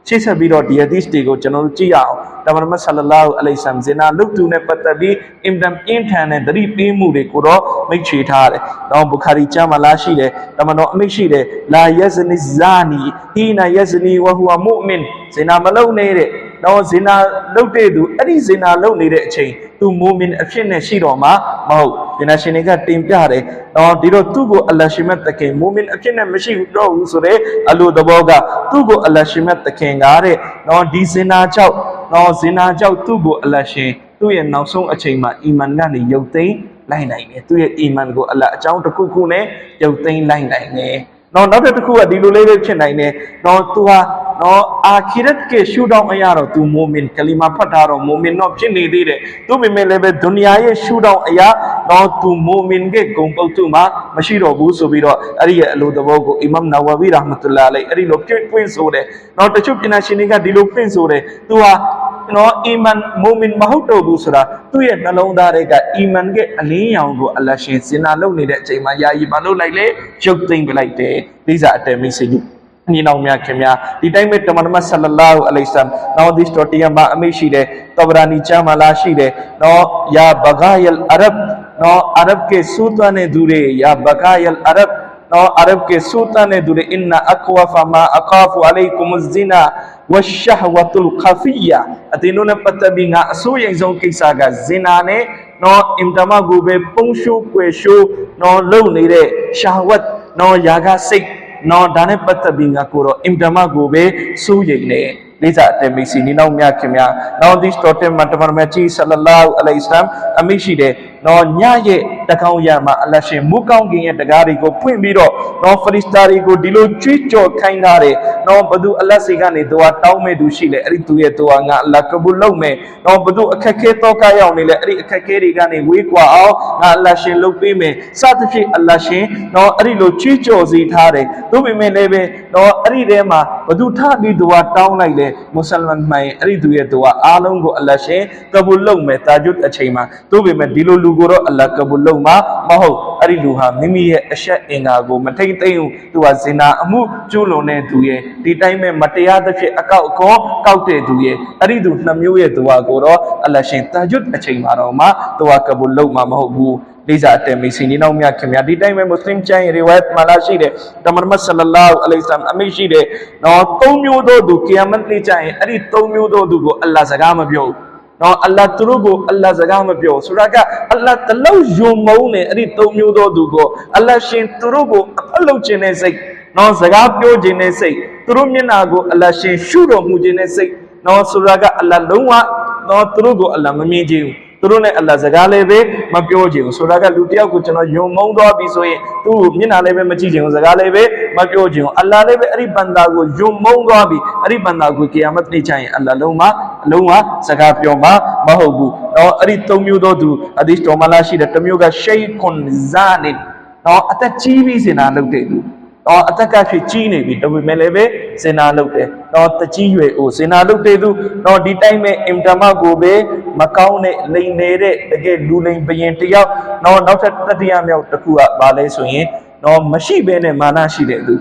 A: ဲရှေ့ဆက်ပြီးတော့ဒီဟာဒီစ်တွေကိုကျွန်တော်တို့ကြည့်ရအောင်တမန်တော်ဆလလာဟူအလိုင်ဆမ်ဇေနာလုတ်သူနဲ့ပတ်သက်ပြီးအင်တန်ပြင်းထန်တဲ့သတိပေးမှုတွေကိုတော့မိတ်ချေထားတယ်။တော့ဘူခါရီကျမ်းမှာလာရှိတယ်တမန်တော်အမိတ်ရှိတယ်လာယဇနီဇာနီဟီနာယဇနီဝဟူဝမုမင်ဇေနာမလုံနေတဲ့တော့ဇေနာလုတ်တဲ့သူအဲ့ဒီဇေနာလုတ်နေတဲ့အချိန်သူမူမင်အဖြစ်နဲ့ရှိတော့မှာမဟုတ်ဇေနာရှင်တွေကတင်ပြတယ်တော့ဒီတော့သူ့ကိုအလ္လာရှိမတ်တခင်မူမင်အဖြစ်နဲ့မရှိတော့ဘူးဆိုတဲ့အလိုသဘောကသူ့ကိုအလ္လာရှိမတ်တခင်ကတဲ့တော့ဒီဇေနာကြောင့်တော့ဇေနာကြောင့်သူ့ကိုအလ္လာရှင်သူ့ရဲ့နောက်ဆုံးအချိန်မှာအီမန်ကနေယုတ်သိမ်းလိုက်နိုင်တယ်သူ့ရဲ့အီမန်ကိုအလ္လာအကြောင်းတစ်ခုခုနဲ့ယုတ်သိမ်းလိုက်နိုင်တယ်နောက်တစ်ခုကဒီလိုလေးပဲဖြစ်နိုင်တယ်တော့သူဟာနော်အာခိရတ်ကရှုထောင့်အရာတော့သူမူမင်ကလီမာဖတ်တာတော့မူမင်တော့ဖြစ်နေသေးတယ်သူပေမဲ့လည်းပဲဒုနီယာရဲ့ရှုထောင့်အရာတော့သူမူမင်ကဂုံပုတ်သူမှာမရှိတော့ဘူးဆိုပြီးတော့အဲ့ဒီရဲ့အလိုသဘောကိုအီမမ်နဝဝီရာဟ်မတ်တူလာလိုင်အဲ့ဒီလိုဖွင့်ဆိုတယ်နော်တချို့ပညာရှင်တွေကဒီလိုဖွင့်ဆိုတယ်သူဟာနော်အီမန်မူမင်မဟုတ်တော့ဘူးဆိုတာသူ့ရဲ့နှလုံးသားတွေကအီမန်ရဲ့အလင်းရောင်ကိုအလ္လာရှင်စင်နာလုပ်နေတဲ့အချိန်မှာယာယီမလုပ်လိုက်လေရုပ်သိမ်းပလိုက်တယ်လိစာအတဲမိတ်ဆွေညီနောင်များခင်များဒီတိုင်းပဲတမန်တော်ဆလလာဟူအလိုင်ဆမ်နောက်ဒီစတော်တီယမှာအမိရှိတယ်တဘရာနီချမ်းမှာလာရှိတယ်နော်ယာဘဂါယလ်အရဘ်နော်အရဘ်के सूतन ने दूरे या बगायल अरबနော်အရဘ်के सूतन ने दूरे इन अकवा फमा अखाफु अलैकुम ज़िना वशहवतुल खफिया အတင်းတို့နဲ့ပတ်သက်ပြီးငါအဆိုးရိမ်ဆုံးကိစ္စကဇင်နာနဲ့နော်အင်တမကိုပဲပုံရှုွယ်ရှုနော်လုံနေတဲ့ရှာဝတ်နော်ယာကစိတ်နော်ဒါနဲ့ပတ်သက်ပြီးငါကိုတော့အင်တမကိုပဲစိုးရိမ်နေလေးစားတဲ့မိတ်ဆွေညီနောင်များခင်များနောက်ဒီစတော်တင်မှာတမန်တော်ကြီးဆလလာဟူအလိုင်ဆမ်အမိရှိတယ်နော်ညရဲ့တကောင်းရမှာအလ္လာရှင်မူကောင်းကင်ရဲ့တကားတွေကိုဖွင့်ပြီးတော့နော်ဖရစ်စတာတွေကိုဒီလိုကြွေးကြော်ခိုင်းထားတယ်နော်ဘသူအလ္လာစီကနေဒူအာတောင်းမဲ့သူရှိလေအဲ့ဒီသူရဲ့ဒူအာငါအလ္လာကဘူလုပ်မယ်နော်ဘသူအခက်ခဲတော့ကရောက်နေလေအဲ့ဒီအခက်ခဲတွေကနေဝေးကွာအောင်ငါအလ္လာရှင်လုပ်ပေးမယ်စသဖြင့်အလ္လာရှင်နော်အဲ့ဒီလိုကြွေးကြော်စီထားတယ်သို့ပေမဲ့လည်းပဲနော်အဲ့ဒီထဲမှာဘသူထပြီးဒူအာတောင်းလိုက်လေမွတ်စလမန်မှန်အဲ့ဒီသူရဲ့ဒူအာအားလုံးကိုအလ္လာရှင်ကဘူလုပ်မယ်တာဂျွတ်အချိန်မှာသို့ပေမဲ့ဒီလိုလူကိုတော့အလ္လာကဘူလုပ်မှာမဟုတ်အဲ့ဒီလူဟာမိမိရဲ့အရှက်အင်္ဂါကိုမထိမ့်သိမ်းဘူးသူဟာဇင်နာအမှုကျူးလွန်တဲ့သူရဲ့ဒီတိုင်းပဲမတရားသဖြင့်အကောက်အကောကောက်တဲ့သူရဲ့အဲ့ဒီသူနှစ်မျိုးရဲ့သူဟာကိုတော့အလ္လာရှင်တာဂျွတ်အချိန်မှာတော့မှသူဟာကဘူလုပ်မှာမဟုတ်ဘူးလေးစားတဲ့မိတ်ဆွေညီနောင်များခင်ဗျာဒီတိုင်းပဲမွတ်စလင်ကျမ်းရဲ့ရီဝိုင်တ်မှာလာရှိတယ်တမန်တော်ဆလလာဟူအလိုင်ဆမ်အမိရှိတယ်နော်သုံးမျိုးသောသူကီယာမတ်နေ့ကျရင်အဲ့ဒီသုံးမျိုးသောသူကိုအလ္လာစကားမပြောဘူးနော်အလ္လာသူတို့ကိုအလ္လာစကားမပြောဆိုတာကအလ္လာတလုံးယုံမုန်းနေအဲ့ဒီသုံးမျိုးသောသူကိုအလ္လာရှင်သူတို့ကိုအဖက်လုပ်ခြင်းနဲ့စိတ်နော်စကားပြောခြင်းနဲ့စိတ်သူတို့မျက်နှာကိုအလ္လာရှင်ရှုတော်မူခြင်းနဲ့စိတ်နော်ဆိုတာကအလ္လာလုံးဝနော်သူတို့ကိုအလ္လာမမြင်ခြင်းသူတို့နဲ့အလ္လာစကားလည်းပဲမပြောချင်ဘူးဆိုတာကလူတယောက်ကိုကျွန်တော်ယုံမုန်းသွားပြီဆိုရင်သူ့ကိုမျက်နှာလည်းပဲမကြည့်ချင်ဘူးစကားလည်းပဲမပြောချင်ဘူးအလ္လာလည်းပဲအဲ့ဒီဘန္တာကိုယုံမုန်းသွားပြီအဲ့ဒီဘန္တာကိုကီယာမတ်နေ့ကျရင်အလ္လာလုံးဝစကားပြောမှာမဟုတ်ဘူးတော့အဲ့ဒီသုံးမျိုးသောသူအဒီတော်မလာရှိတဲ့တစ်မျိုးကရှိတ်ခွန်ဇာနင်တော့အသက်ကြီးပြီးစင်နာလုပ်တဲ့သူတော့အသက်ကဖြစ်ကြီးနေပြီဒါပေမဲ့လည်းပဲစင်နာလုပ်တယ်တော့တကြီးရွယ်အိုစင်နာလုပ်တဲ့သူတော့ဒီတိုင်းပဲအင်တမကိုပဲမကောင်းတဲ့လိန်နေတဲ့တကယ်လူလိန်ဘရင်တယောက်တော့နောက်ထပ်တတိယမြောက်တစ်ခုကဘာလဲဆိုရင်တော့မရှိဘဲနဲ့မာနရှိတဲ့သူ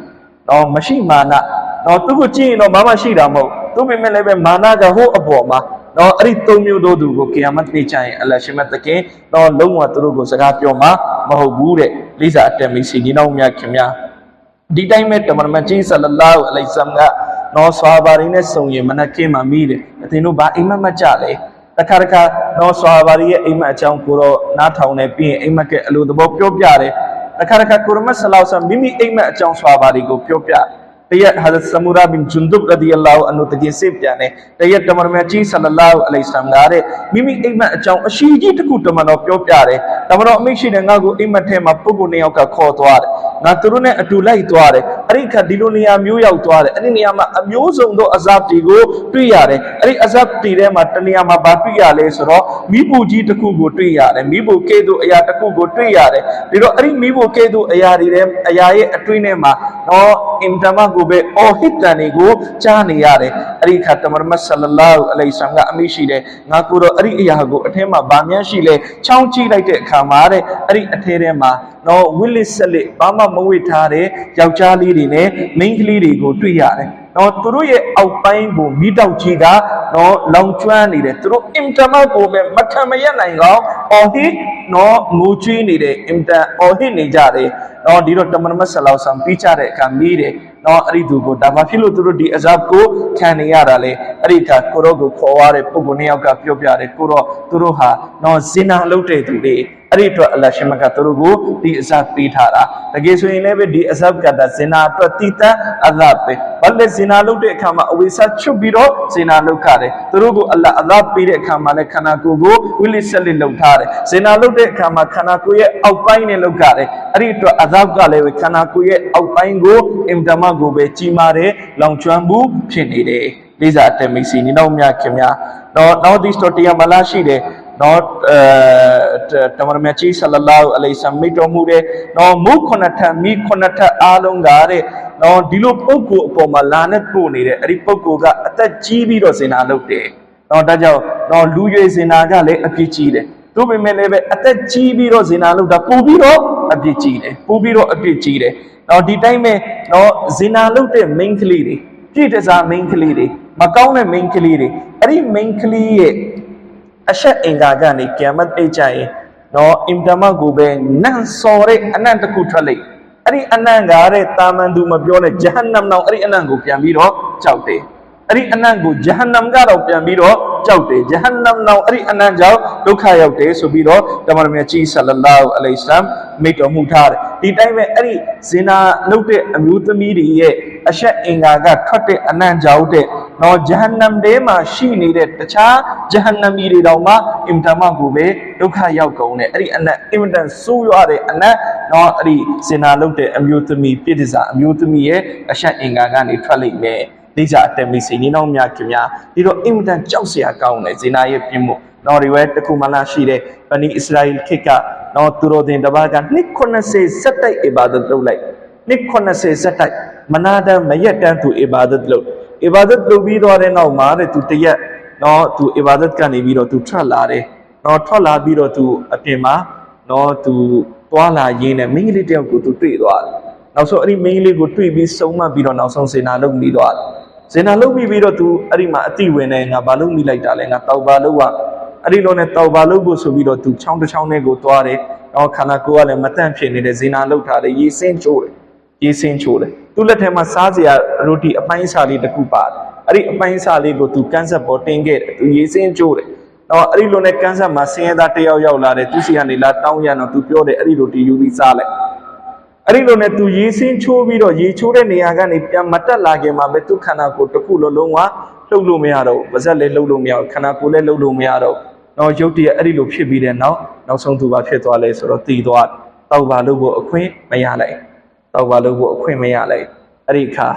A: တော့မရှိမာနတော့သူကိုကြည့်ရင်တော့ဘာမှရှိတာမဟုတ်သူပေမဲ့လည်းပဲမာနကဟိုအပေါ်မှာတော့အဲ့ဒီသုံးမျိုးသောသူကိုကီယာမတ်နေ့ကျရင်အလ္လာရှင်မတ်တခင်တော့လုံးဝသူတို့ကိုစကားပြောမှာမဟုတ်ဘူးတဲ့လိစာအတက်မိတ်ဆွေညီနောင်များခင်များ ဒီတိုင်းမဲ့တမန်မကြီးဆလလာဟူအလိုင်ဆမ်ကနော်ဆွာဘာရီနဲ့ဆုံရင်မနက်ခင်းမှာမိတယ်အသင်တို့ဘာအိမ်မက်မကြလဲတခါတခါနော်ဆွာဘာရီရဲ့အိမ်မက်အကြောင်းကိုတော့နားထောင်နေပြီးရင်အိမ်မက်ကအလိုသဘောပြောပြတယ်တခါတခါကိုရမတ်ဆလောဆမ်မိမိအိမ်မက်အကြောင်းဆွာဘာရီကိုပြောပြတရက်ဟာဇတ်ဆမူရာဘင်ဂျွန်ဒုဘ်ရဒီအလာဟူအန်ဟူတကြီးစစ်ပြန်တယ်တရက်တမန်မကြီးဆလလာဟူအလိုင်ဆမ်ကတဲ့မိမိအိမ်မက်အကြောင်းအရှိကြီးတစ်ခုတမန်တော်ပြောပြတယ်တမန်တော်အမိတ်ရှိတဲ့ငါ့ကိုအိမ်မက်ထဲမှာပုဂ္ဂိုလ်နှစ်ယောက်ကခေါ်သွားတယ်ငါသူတို့နဲ့အတူလိုက်သွားတယ်အဲ့ဒီခါဒီလိုနေရာမျိုးရောက်သွားတယ်အဲ့ဒီနေရာမှာအမျိုးစုံသောအဇပ်တီကိုတွေ့ရတယ်အဲ့ဒီအဇပ်တီထဲမှာတနေရာမှာဘာတွေ့ရလဲဆိုတော့မိဖို့ကြီးတစ်ခုကိုတွေ့ရတယ်မိဖို့ကဲ့သို့အရာတစ်ခုကိုတွေ့ရတယ်ပြီးတော့အဲ့ဒီမိဖို့ကဲ့သို့အရာတွေအရာရဲ့အတွင်းထဲမှာတော့အင်တမကိုပဲအော်ဟစ်တန်တွေကိုကြားနေရတယ်အဲ့ဒီခါတမန်မဆလလာဟူအလိုင်ဆမ်ကအမိရှိတယ်ငါကိုတော့အဲ့ဒီအရာကိုအထဲမှာဗာမြန်းရှိလဲချောင်းကြည့်လိုက်တဲ့အခါမှာတဲ့အဲ့ဒီအထဲထဲမှာနော်ဝိလစ်ဆက်လက်ဘာမှမဝိထားတဲ့ယောက်ျားလေးတွေနဲ့မိန်းကလေးတွေကိုတွေ့ရတယ်နော်သူတို့ရဲ့အောက်ပိုင်းကိုမိတောက်ကြီးကနော်လောင်ကျွမ်းနေတယ်သူတို့အင်တမကိုပဲမခံမရနိုင်ကောင်အော်ဟစ်နော်ငိုချွေးနေတယ်အင်တအော်ဟစ်နေကြတယ်နော်ဒီတော့တမန်မဆလောဆမ်ပြီးကြတဲ့အခါမိတယ်နော်အဲ့ဒီသူကိုဒါမှဖြစ်လို့သူတို့ဒီအဇပ်ကိုခံနေရတာလေအဲ့ဒီခါကိုရောကိုခေါ်ရတဲ့ပုဂ္ဂိုလ်နှစ်ယောက်ကပြောပြတယ်ကိုရောသူတို့ဟာနော်ဇင်နာလုပ်တဲ့သူတွေအဲ့ဒီအတွက်အလ္လာဟ်ရှင်မကသူတို့ကိုဒီအဇပ်ပေးထားတာတကယ်ဆိုရင်လည်းပဲဒီအဇပ်ကဇင်နာအတွက်တည်တံ့အဇပ်ပဲဘာလဲဇင်နာလုပ်တဲ့အခါမှာအဝိဆချွတ်ပြီးတော့ဇင်နာလုပ်ခတယ်သူတို့ကိုအလ္လာဟ်အဇပ်ပေးတဲ့အခါမှာလည်းခန္ဓာကိုယ်ကိုဝိလိဆက်လက်လုပ်ထားတယ်ဇင်နာလုပ်တဲ့အခါမှာခန္ဓာကိုယ်ရဲ့အောက်ပိုင်းနဲ့လုပ်ခတယ်အဲ့ဒီအတွက်အဇပ်ကလည်းပဲခန္ဓာကိုယ်ရဲ့အောက်ပိုင်းကိုအင်တမကိုပဲကြီးမားတဲ့လောင်ကျွမ်းမှုဖြစ်နေတယ်လေးစားတဲ့မိတ်ဆွေညီနောင်များခင်များနောက်ဒီစတော်တရားမလားရှိတယ်နော်တမန်တော်ကြီးဆလလာဟူအလိုင်ဆမ်မိတော်မူတဲ့နော်မုခုနထမိခုနထအားလုံးကတဲ့နော်ဒီလိုပုဂ္ဂိုလ်အပေါ်မှာလာနဲ့ပို့နေတဲ့အဲ့ဒီပုဂ္ဂိုလ်ကအသက်ကြီးပြီးတော့ဇင်နာလုပ်တယ်နော်ဒါကြောင့်နော်လူရွယ်ဇင်နာကလည်းအပြစ်ကြီးတယ်တို့ပေမဲ့လည်းပဲအသက်ကြီးပြီးတော့ဇင်နာလုပ်တာပို့ပြီးတော့အပြစ်ကြီးတယ်ပို့ပြီးတော့အပြစ်ကြီးတယ်နော်ဒီတိုင်းပဲနော်ဇင်နာလုပ်တဲ့မိန်းကလေးတွေပြည့်တစားမိန်းကလေးတွေမကောင်းတဲ့မိန်းကလေးတွေအဲ့ဒီမိန်းကလေးရဲ့အရှက်အင်္ဂါကနေကီယာမတ်အိတ်ကြရင်နော်အင်တမကိုပဲနန့်စော်တဲ့အနံ့တစ်ခုထွက်လိုက်အဲ့ဒီအနံ့ကားတဲ့တာမန်သူမပြောနဲ့ဂျဟန္နမ်နောက်အဲ့ဒီအနံ့ကိုပြန်ပြီးတော့ကြောက်တယ်အဲ့ဒီအနံ့ကိုဂျဟန္နမ်ကတော့ပြန်ပြီးတော့ကြောက်တယ်ဂျဟန္နမ်နောက်အဲ့ဒီအနံ့ကြောင့်ဒုက္ခရောက်တယ်ဆိုပြီးတော့တမန်တော်မြတ်ကြီးဆလလာဟူအလိုင်ဆမ်မိတ်တော်မူထားတယ်ဒီတိုင်းပဲအဲ့ဒီဇင်နာလုပ်တဲ့အမျိုးသမီးတွေရဲ့အရှက်အင်္ဂါကထွက်တဲ့အနံ့ကြောင့်တဲ့နော်ဂျဟန္နမ်ထဲမှာရှိနေတဲ့တခြားဂျဟန္နမီတွေတောင်မှအင်တမကိုပဲဒုက္ခရောက်ကုန်တယ်အဲ့ဒီအနံ့အင်မတန်ဆိုးရွားတဲ့အနံ့နော်အဲ့ဒီဇင်နာလုပ်တဲ့အမျိုးသမီးပြည့်တစားအမျိုးသမီးရဲ့အရှက်အင်္ဂါကနေထွက်လိမ့်မယ်လိစာအတက်မိစီနီနောင်များခင်များဒီတော့အင်မတန်ကြောက်စရာကောင်းတယ်ဇင်နာရဲ့ပြင်းမှုနော်ဒီဝဲတခုမှလာရှိတဲ့ဗနီအစ္စရာအီခေတ်ကနော်သူတို့တင်တပါးကနှစ်90စက်တိုက်အီဘာဒတ်လုပ်လိုက်နှစ်90စက်တိုက်မနာတမ်းမရက်တမ်းသူအီဘာဒတ်လုပ်အီဘာဒတ်လုပ်ပြီးတော့တဲ့နောက်မှာတဲ့သူတရက်နော်သူအီဘာဒတ်ကနေပြီးတော့သူထွက်လာတယ်နော်ထွက်လာပြီးတော့သူအပြင်မှာနော်သူသွားလာရင်းနဲ့မိန်းကလေးတယောက်ကိုသူတွေ့သွားတယ်နောက်ဆုံးအဲ့ဒီမိန်းကလေးကိုတွေ့ပြီးစုံမပြီးတော့နောက်ဆုံးဇင်နာလုပ်ပြီးသွားတယ်ဇင်နာလုပ်ပြီးတော့သူအဲ့ဒီမှာအတိဝင်နေငါဘာလုပ်မိလိုက်တာလဲငါတောက်ပါလို့ကအဲ့ဒီလိုနဲ့တောက်ပါလို့ကိုဆိုပြီးတော့သူချောင်းတစ်ချောင်းနဲ့ကိုသွားတယ်တော့ခန္ဓာကိုယ်ကလည်းမတန့်ဖြစ်နေတဲ့ဇင်နာလုပ်ထားတယ်ရေစင်းချိုးတယ်ရေစင်းချိုးတယ်သူ့လက်ထဲမှာစားစရာရိုတီအပိုင်းစားလေးတစ်ခုပါတယ်အဲ့ဒီအပိုင်းစားလေးကိုသူကန်းဆက်ပေါ်တင်ခဲ့တယ်သူရေစင်းချိုးတယ်တော့အဲ့ဒီလိုနဲ့ကန်းဆက်မှာဆင်းရဲသားတယောက်ရောက်လာတယ်သူစီကနေလာတောင်းရတော့သူပြောတယ်အဲ့ဒီလိုတီယူပြီးစားလိုက်အဲ့ဒီလိုနဲ့သူရေစင်းချိုးပြီးတော့ရေချိုးတဲ့နေရာကနေပြန်မတက်လာခင်မှာပဲသူခန္ဓာကိုယ်တစ်ခုလုံးဝလှုပ်လို့မရတော့ဘူးပါဇက်လည်းလှုပ်လို့မရဘူးခန္ဓာကိုယ်လည်းလှုပ်လို့မရတော့တော့ရုပ်တရက်အဲ့ဒီလိုဖြစ်ပြီးတဲ့နောက်ဆုံးသူဘာဖြစ်သွားလဲဆိုတော့တည်သွားတောက်ပါလို့ကိုအခွင့်မရလိုက်တောက်ပါလို့ကိုအခွင့်မရလိုက်အဲ့ဒီခါ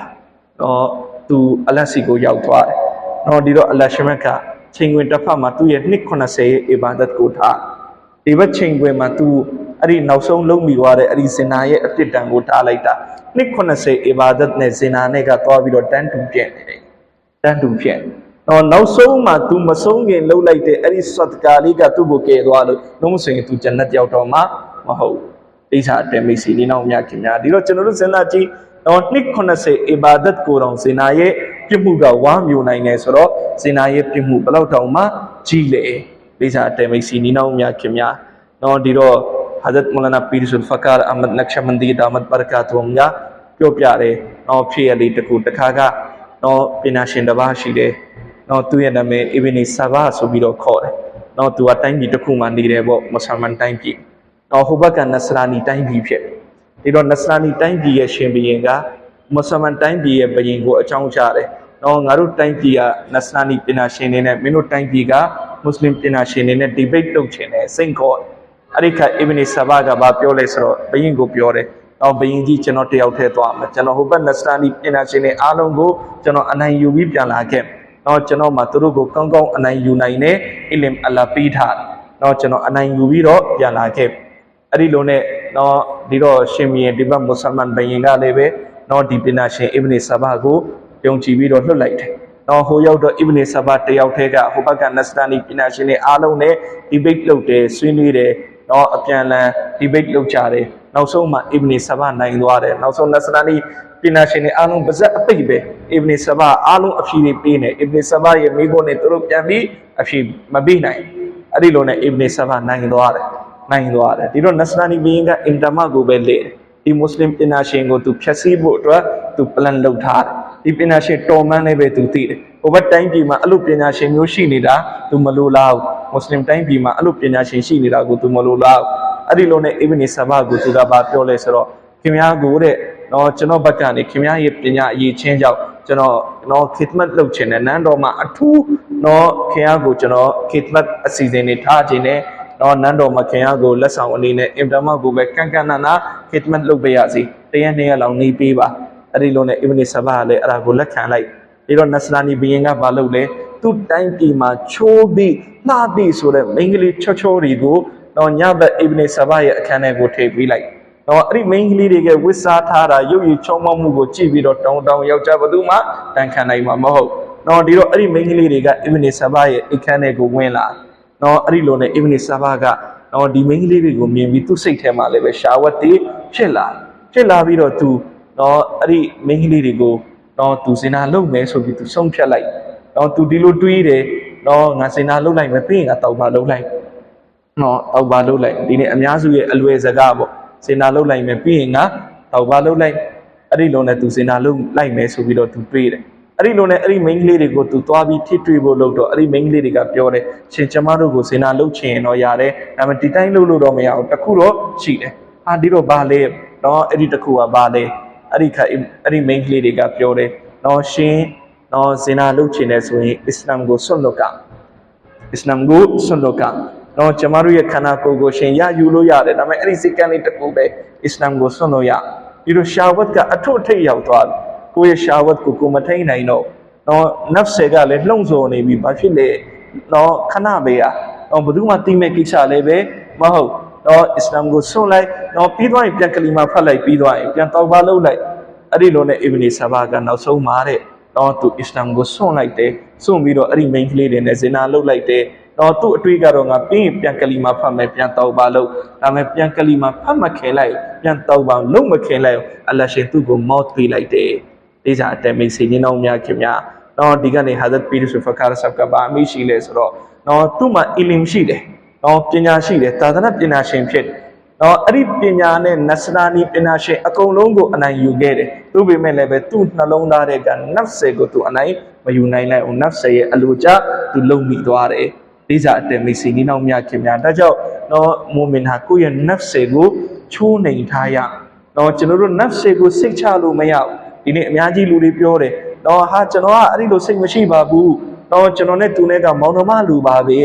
A: တော့သူအလတ်စီကိုရောက်သွားတယ်တော့ဒီတော့အလတ်ရှမတ်ကချိန်ဝင်တစ်ဖက်မှာသူ့ရဲ့နှစ်90ရဲ့အီဘာဒတ်ကိုထားဒီဘက်ချိန်ခွင်မှာသူအဲ့ဒီနောက်ဆုံးလုံးမိသွားတဲ့အဲ့ဒီဇင်နာရဲ့အပြစ်ဒဏ်ကိုထားလိုက်တာနှစ်90အီဘာဒတ်နဲ့ဇင်နာနဲ့ကသွားပြီးတော့တန်းတူပြည့်နေတယ်တန်းတူပြည့်တော့နောက်ဆုံးမှာသူမဆုံးခင်လှုပ်လိုက်တဲ့အဲ့ဒီဆွတ်ကာလေးကသူ့ကိုကယ်သွားလို့လုံးမဆိုရင်သူဂျန်နတ်ရောက်တော့မှာမဟုတ်အိစာတဲမိတ်စီနေနောက်မြခင်များဒီတော့ကျွန်တော်တို့စဉ်းစားကြည့်တော့နှစ်90အီဘာဒတ်ကိုတော့ဇင်နာရဲ့ပြစ်မှုကဝါမျိုးနိုင်တယ်ဆိုတော့ဇင်နာရဲ့ပြစ်မှုဘယ်လောက်တောင်မှကြီးလေအိစာတဲမိတ်စီနေနောက်မြခင်များတော့ဒီတော့Hazrat Maulana Pir Zulfikar Ahmad Naqshbandi Damat Barakatuhum က ပြောပြတယ်နော်ဖြစ်ရလေးတကူတခါကနော်ပညာရှင်တစ်ပါးရှိတယ်နော်သူ့ရဲ့နာမည်အီဘနီဆာဘာဆိုပြီးတော့ခေါ်တယ်နော်သူကတိုင်းပြည်တစ်ခုမှာနေတယ်ပေါ့မွတ်ဆလမန်တိုင်းပြည်နော်ဟိုဘက်ကနစရာနီတိုင်းပြည်ဖြစ်ဒီတော့နစရာနီတိုင်းပြည်ရဲ့ရှင်ဘုရင်ကမွတ်ဆလမန်တိုင်းပြည်ရဲ့ဘုရင်ကိုအကြောင်းကြားတယ်နော်ငါတို့တိုင်းပြည်ကနစရာနီပညာရှင်တွေနဲ့မင်းတို့တိုင်းပြည်ကမွတ်စလင်ပညာရှင်တွေနဲ့ debate လုပ်ချင်တယ်စိန်ခေါ်အဲ့ဒီခါအီဘနီဆာဘာကဘာပြောလဲဆိုတော့ဘုရင်ကိုပြောတယ်တော့ဘုရင်ကြီးကျွန်တော်တယောက်ထဲသွားမှာကျွန်တော်ဟိုဘက်နစရာနီပညာရှင်တွေအားလုံးကိုကျွန်တော်အနိုင်ယူပြီးပြန်လာခဲ့နော်ကျွန်တော်မှသူတို့ကိုကောင်းကောင်းအနိုင်ယူနိုင်တဲ့အီလမ်အလာပေးထားနော်ကျွန်တော်အနိုင်ယူပြီးတော့ပြန်လာခဲ့အဲ့ဒီလိုနဲ့နော်ဒီတော့ရှင်မီယဒီဘက်မွတ်ဆလမန်ဘုရင်ကလည်းပဲနော်ဒီပညာရှင်အီဘနီဆာဘာကိုယုံကြည်ပြီးတော့လွှတ်လိုက်တယ်နော်ဟိုရောက်တော့အီဘနီဆာဘာတယောက်ထဲကဟိုဘက်ကနစရာနီပညာရှင်တွေအားလုံးနဲ့ debate လုပ်တယ်ဆွေးနွေးတယ်နော်အပြန်အလှန် debate လုပ်ကြတယ်နောက်ဆုံးမှာအီဘနီဆာဘာနိုင်သွားတယ်နောက်ဆုံးနစရာနီပညာရှင်တွေအားလုံးပါဇက်အပိတ်ပဲအီဘနီဆာဘာအားလုံးအဖြေတွေပေးနေအီဘနီဆာဘာရဲ့မိဘနဲ့သူတို့ပြန်ပြီးအဖြေမပေးနိုင်အဲ့ဒီလိုနဲ့အီဘနီဆာဘာနိုင်သွားတယ်ဒီတော့နစရာနီဘီရင်ကအင်တာမကိုပဲလေဒီမွတ်စလင်ပညာရှင်ကိုသူဖြတ်စည်းဖို့အတွက်သူ plan လုပ်ထားတယ်ဒီပညာရှင်တော်မှန်းလည်းပဲသူသိတယ်ဟိုဘက်တိုင်းပြည်မှာအဲ့လိုပညာရှင်မျိုးရှိနေတာသူမလိုလားဘူးမွတ်စလင်တိုင်းပြည်မှာအဲ့လိုပညာရှင်ရှိနေတာကိုသူမလိုလားဘူးအဲ့ဒီလိုနဲ့အီဘနီဆာဘာကိုသူကဘာပြောလဲဆိုတော့ခင်ဗျားကိုတဲ့နော်ကျွန်တော်ဘက်ကနေခင်ဗျားရဲ့ပညာအရေးချင်းကြောင့်ကျွန်တော်နော်ခစ်မတ်လုပ်ချင်တယ်နန်းတော်မှာအထူးနော်ခင်ဗျားကိုကျွန်တော်ခစ်မတ်အစီအစဉ်တွေထားခြင်းနဲ့နော်နန်းတော်မှာခင်ဗျားကိုလက်ဆောင်အနေနဲ့အင်တာမကိုပဲကန့်ကန့်နာနာခစ်မတ်လုပ်ပေးရစီတရက်နှစ်ရက်လောက်နေပေးပါအဲ့ဒီလိုနဲ့အီဘနီဆာဘာကလည်းအဲ့ဒါကိုလက်ခံလိုက်ပြီးတော့နစရာနီဘီရင်ကဘာလုပ်လဲသူ့တိုင်းပြည်မှာချိုးပြီးနှားပြီးဆိုတဲ့မိန်းကလေးချောချောတွေကိုတော့ညဘက်အီဘနီဆာဘာရဲ့အခန်းထဲကိုထည့်ပေးလိုက်တော့အဲ့ဒီမိန်းကလေးတွေကဝစ်စားထားတာရုပ်ရည်ချုံမောက်မှုကိုကြည့်ပြီးတော့တောင်းယောက်ျားဘသူမှတန်ခံနိုင်မှာမဟုတ်တော့ဒီတော့အဲ့ဒီမိန်းကလေးတွေကအီဘနီဆာဘာရဲ့အခန်းထဲကိုဝင်လာတော့အဲ့ဒီလိုနဲ့အီဘနီဆာဘာကတော့ဒီမိန်းကလေးတွေကိုမြင်ပြီးသူ့စိတ်ထဲမှာလည်းပဲရှာဝတ်တိဖြစ်လာပြီးတော့သူတော့အဲ့ဒီမိန်းကလေးတွေကိုတော့သူစင်နာလုပ်မယ်ဆိုပြီးသူဆုံးဖြတ်လိုက်တော့သူဒီလိုတွေးတယ်တော့ငါစင်နာလုပ်လိုက်မယ်ပြီးရင်ငါတောက်ပါလုပ်လိုက်နော်တောက်ပါလုပ်လိုက်ဒီနေ့အများစုရဲ့အလွယ်စကားပေါ့စင်နာလုပ်လိုက်မယ်ပြီးရင်ငါတောက်ပါလုပ်လိုက်အဲ့ဒီလိုနဲ့သူစင်နာလုပ်လိုက်မယ်ဆိုပြီးတော့သူတွေးတယ်အဲ့ဒီလိုနဲ့အဲ့ဒီမိန်းကလေးတွေကိုသူသွားပြီးထိတွေ့ဖို့လုပ်တော့အဲ့ဒီမိန်းကလေးတွေကပြောတယ်ရှင်ကျမတို့ကိုစင်နာလုပ်ချင်ရင်တော့ရတယ်ဒါပေမဲ့ဒီတိုင်းလုပ်လို့တော့မရဘူးတခုတော့ရှိတယ်ဟာဒီတော့ဘာလဲနော်အဲ့ဒီတခုကဘာလဲအဲ့ဒီခါအဲ့ဒီမိန်းကလေးတွေကပြောတယ်နော်ရှင်နော်ဇင်နာလုပ်ချင်တယ်ဆိုရင်အစ္စလာမ်ကိုစွန့်လွတ်ကနော်ကျမတို့ရဲ့ခန္ဓာကိုယ်ကိုရှင်ရယူလို့ရတယ်ဒါပေမဲ့အဲ့ဒီစိတ်ကံလေးတစ်ခုပဲအစ္စလာမ်ကိုစွန့်လို့ရပြီးတော့ရှာဝတ်ကအထွတ်အထိပ်ရောက်သွားတယ်ကိုယ့်ရဲ့ရှာဝတ်ကိုမထိန်နိုင်တော့နော်နဖ်ဆေကလည်းလှုံ့ဆော်နေပြီဘာဖြစ်လဲနော်ခဏပဲရနော်ဘယ်သူမှတိမဲ့ကိစ္စလည်းပဲမဟုတ်တော့အစ္စလာမ်ကိုစွန့်လိုက်တော့ပြီးသွားရင်ပြန်ကလီမာဖတ်လိုက်ပြီးသွားရင်ပြန်တောက်ပါလုပ်လိုက်အဲ့ဒီလိုနဲ့အီဘနီဆာဘာကနောက်ဆုံးမှာတဲ့တော့သူအစ္စလာမ်ကိုစွန့်လိုက်တယ်စွန့်ပြီးတော့အဲ့ဒီမိန်းကလေးတွေနဲ့ဇင်နာလုပ်လိုက်တယ်တော့သူ့အတွေ့ကတော့ငါပြီးရင်ပြန်ကလီမာဖတ်မယ်ပြန်တောက်ပါလုပ်ဒါမဲ့ပြန်ကလီမာဖတ်မခင်လိုက်ပြန်တောက်ပါလုံးမခင်လိုက်အလ္လာဟ်ရှင်သူ့ကိုမော့ပေးလိုက်တယ်ဒီစားအတမိတ်စီနေအောင်များခင်များတော့ဒီကနေဟာဇတ်ပီရ်ဆူဖကာဆပ်ကဘာအမိရှိလဲဆိုတော့တော့သူ့မှာအီလင်ရှိတယ်တော့ပညာရှိတယ်သာသနာပညာရှင်ဖြစ်တယ်တော့အဲ့ဒီပညာနဲ့နစရာနီပညာရှင်အကုန်လုံးကိုအနိုင်ယူခဲ့တယ်သူပေမဲ့လည်းပဲသူ့နှလုံးသားထဲကနဖ်ဆေကိုသူအနိုင်မယူနိုင်လိုက်အောင်နဖ်ဆေရဲ့အလိုကျသူလုံမိသွားတယ်ဒီစားအတမိတ်စီနေအောင်များခင်များဒါကြောင့်တော့မူမင်ဟာကိုယ့်ရဲ့နဖ်ဆေကိုချိုးနှိမ်ထားရတော့ကျွန်တော်တို့နဖ်ဆေကိုစိတ်ချလို့မရဘူးဒီနေ့အများကြီးလူတွေပြောတယ်တော့ဟာကျွန်တော်ကအဲ့ဒီလိုစိတ်မရှိပါဘူးတော့ကျွန်တော်နဲ့သူနဲ့ကမောင်နှမလူပါပ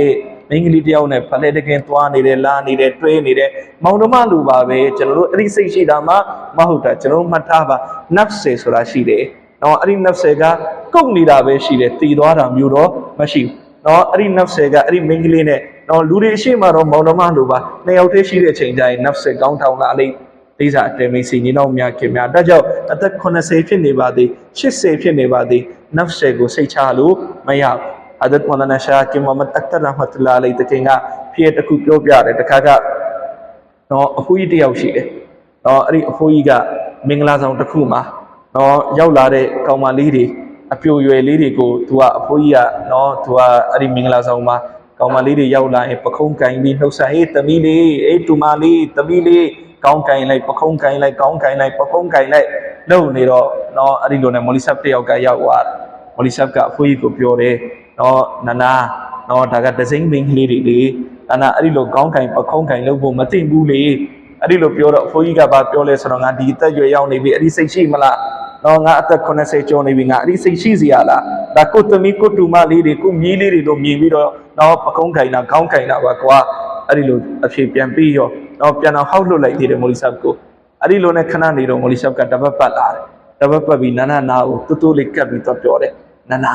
A: ဲမိန်းကလေးတယောက်နဲ့ဖလဲတကင်သွားနေတယ်လာနေတယ်တွဲနေတယ်မောင်နှမလူပါပဲကျွန်တော်တို့အဲ့ဒီစိတ်ရှိတာမှမဟုတ်တာကျွန်တော်မှတ်ထားပါနဖ်ဆေဆိုတာရှိတယ်တော့အဲ့ဒီနဖ်ဆေကကုတ်နေတာပဲရှိတယ်တည်သွားတာမျိုးတော့မရှိဘူးတော့အဲ့ဒီနဖ်ဆေကအဲ့ဒီမိန်းကလေးနဲ့တော့လူတွေအရှိမှတော့မောင်နှမလူပါနှစ်ယောက်တည်းရှိတဲ့အချိန်ကျရင်နဖ်ဆေကောင်းထောင်လာလိမ့်ဒီစားအတမိတ်စီညီနောင်များခင်များဒါကြောင့်အသက်80ဖြစ်နေပါသည်80ဖြစ်နေပါသည်နဖ်ဆေကိုစိတ်ချလို့မရဘူးအဒတ်မောလာနာရှာကီမိုဟမ္မဒ်အက္တရဟ်မတ်လာအလိုင်တကင်ကဖြစ်တခုပြောပြတယ်တခါကတော့အဖိုးကြီးတယောက်ရှိတယ်တော့အဲ့ဒီအဖိုးကြီးကမင်္ဂလာဆောင်တစ်ခုမှာတော့ရောက်လာတဲ့ကောင်မလေးတွေအပြိုရွယ်လေးတွေကိုသူကအဖိုးကြီးကနော်သူကအဲ့ဒီမင်္ဂလာဆောင်မှာကောင်မလေးတွေရောက်လာရင်ပခုံးကင်ပြီးနှုတ်ဆက်ဟေးသမီးလေးအေးတူမလေးသမီးလေးကောင်းကင်လိုက်ပခုံးကင်လိုက်ကောင်းကင်လိုက်ပခုံးကင်လိုက် လုံနေတော့နော်အဲ့ဒီလိုနဲ့မော်လီဆပ်တယောက်ကရောက်သွားတယ်မော်လီဆပ်ကအဖိုးကြီးကိုပြောတယ်နော်နာနာနော်ဒါကဒစိမ့်မင်းကလေးတွေလေနာနာအဲ့ဒီလိုကောင်းကင်ပခုံးကင်လုပ်ဖို့မသိဘူးလေအဲ့ဒီလိုပြောတော့အဖိုးကြီးကဘာပြောလဲဆိုတော့ငါဒီအသက်ရွယ်ရောက်နေပြီအဲ့ဒီစိတ်ရှိမလားနော်ငါအသက်80ကျော်နေပြီငါအဲ့ဒီစိတ်ရှိစီရလားဒါကိုသမီးကိုတူမလေးတွေကိုမြီးလေးတွေလို့မြင်ပြီးတော့နော်ပခုံးကင်တာခေါင်းကင်တာပါကွာအဲ့ဒီလိုအဖြေပြန်ပြီးရောနော်ပြန်တော့ဟောက်လွတ်လိုက်သေးတယ်မော်လီဆပ်ကိုအဲ့ဒီလိုနဲ့ခဏနေတော့မော်လီဆပ်ကတပတ်ပတ်လာတယ်တပတ်ပတ်ပြီးနာနာနာကိုတူတူလေးကပ်ပြီးတော့ပြောတယ်နာနာ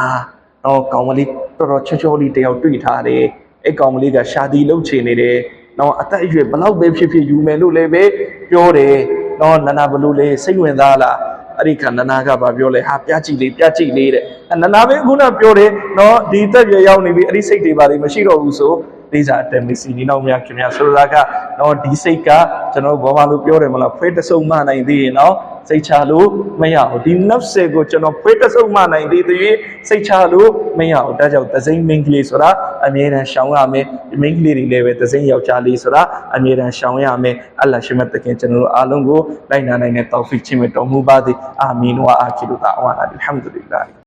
A: နော်ကောင်မလေးတော်တော်ချောချောလေးတယောက်တွေ့ထားတယ်အဲ့ကောင်မလေးကရှာတီလုံးချင်နေတယ်နော်အသက်အရွယ်ဘလောက်ပဲဖြစ်ဖြစ်ယူမယ်လို့လည်းပဲပြောတယ်နော်နာနာဘလို့လဲစိတ်ဝင်စားလားအဲ့ဒီခါနာနာကပြောလဲဟာပြကြည့်လေးတဲ့နာနာပဲခုနပြောတယ်နော်ဒီတက်ရွယ်ရောက်နေပြီအဲ့ဒီစိတ်တွေပါလေမရှိတော့ဘူးဆိုလေးစားအတက်မစီနီနောက်များခင်ဗျာဆိုတာကနော်ဒီစိတ်ကကျွန်တော်ဘာမှလို့ပြောတယ်မလားဖွေးတဆုံမနိုင်သေးရင်နော်စိတ်ချလို့မရဘူးဒီနတ်စေကိုကျွန်တော်ဖွေးတဆုံမနိုင်သေးသေးစိတ်ချလို့မရဘူးဒါကြောင့်သစိမ့်မင်းကလေးဆိုတာအမြဲတမ်းရှောင်ရမယ်မင်းကလေးတွေလည်းပဲသစိမ့်ယောက်ျားလေးဆိုတာအမြဲတမ်းရှောင်ရမယ်အလ္လာဟ်ရှိမတ်တခင်ကျွန်တော်တို့အားလုံးကိုလိုက်နာနိုင်တဲ့တောဖီချင်မတော်မူပါသည်အာမင်ဝါအာခီရူတာဝါနာအလ်ဟမ်ဒူလ illah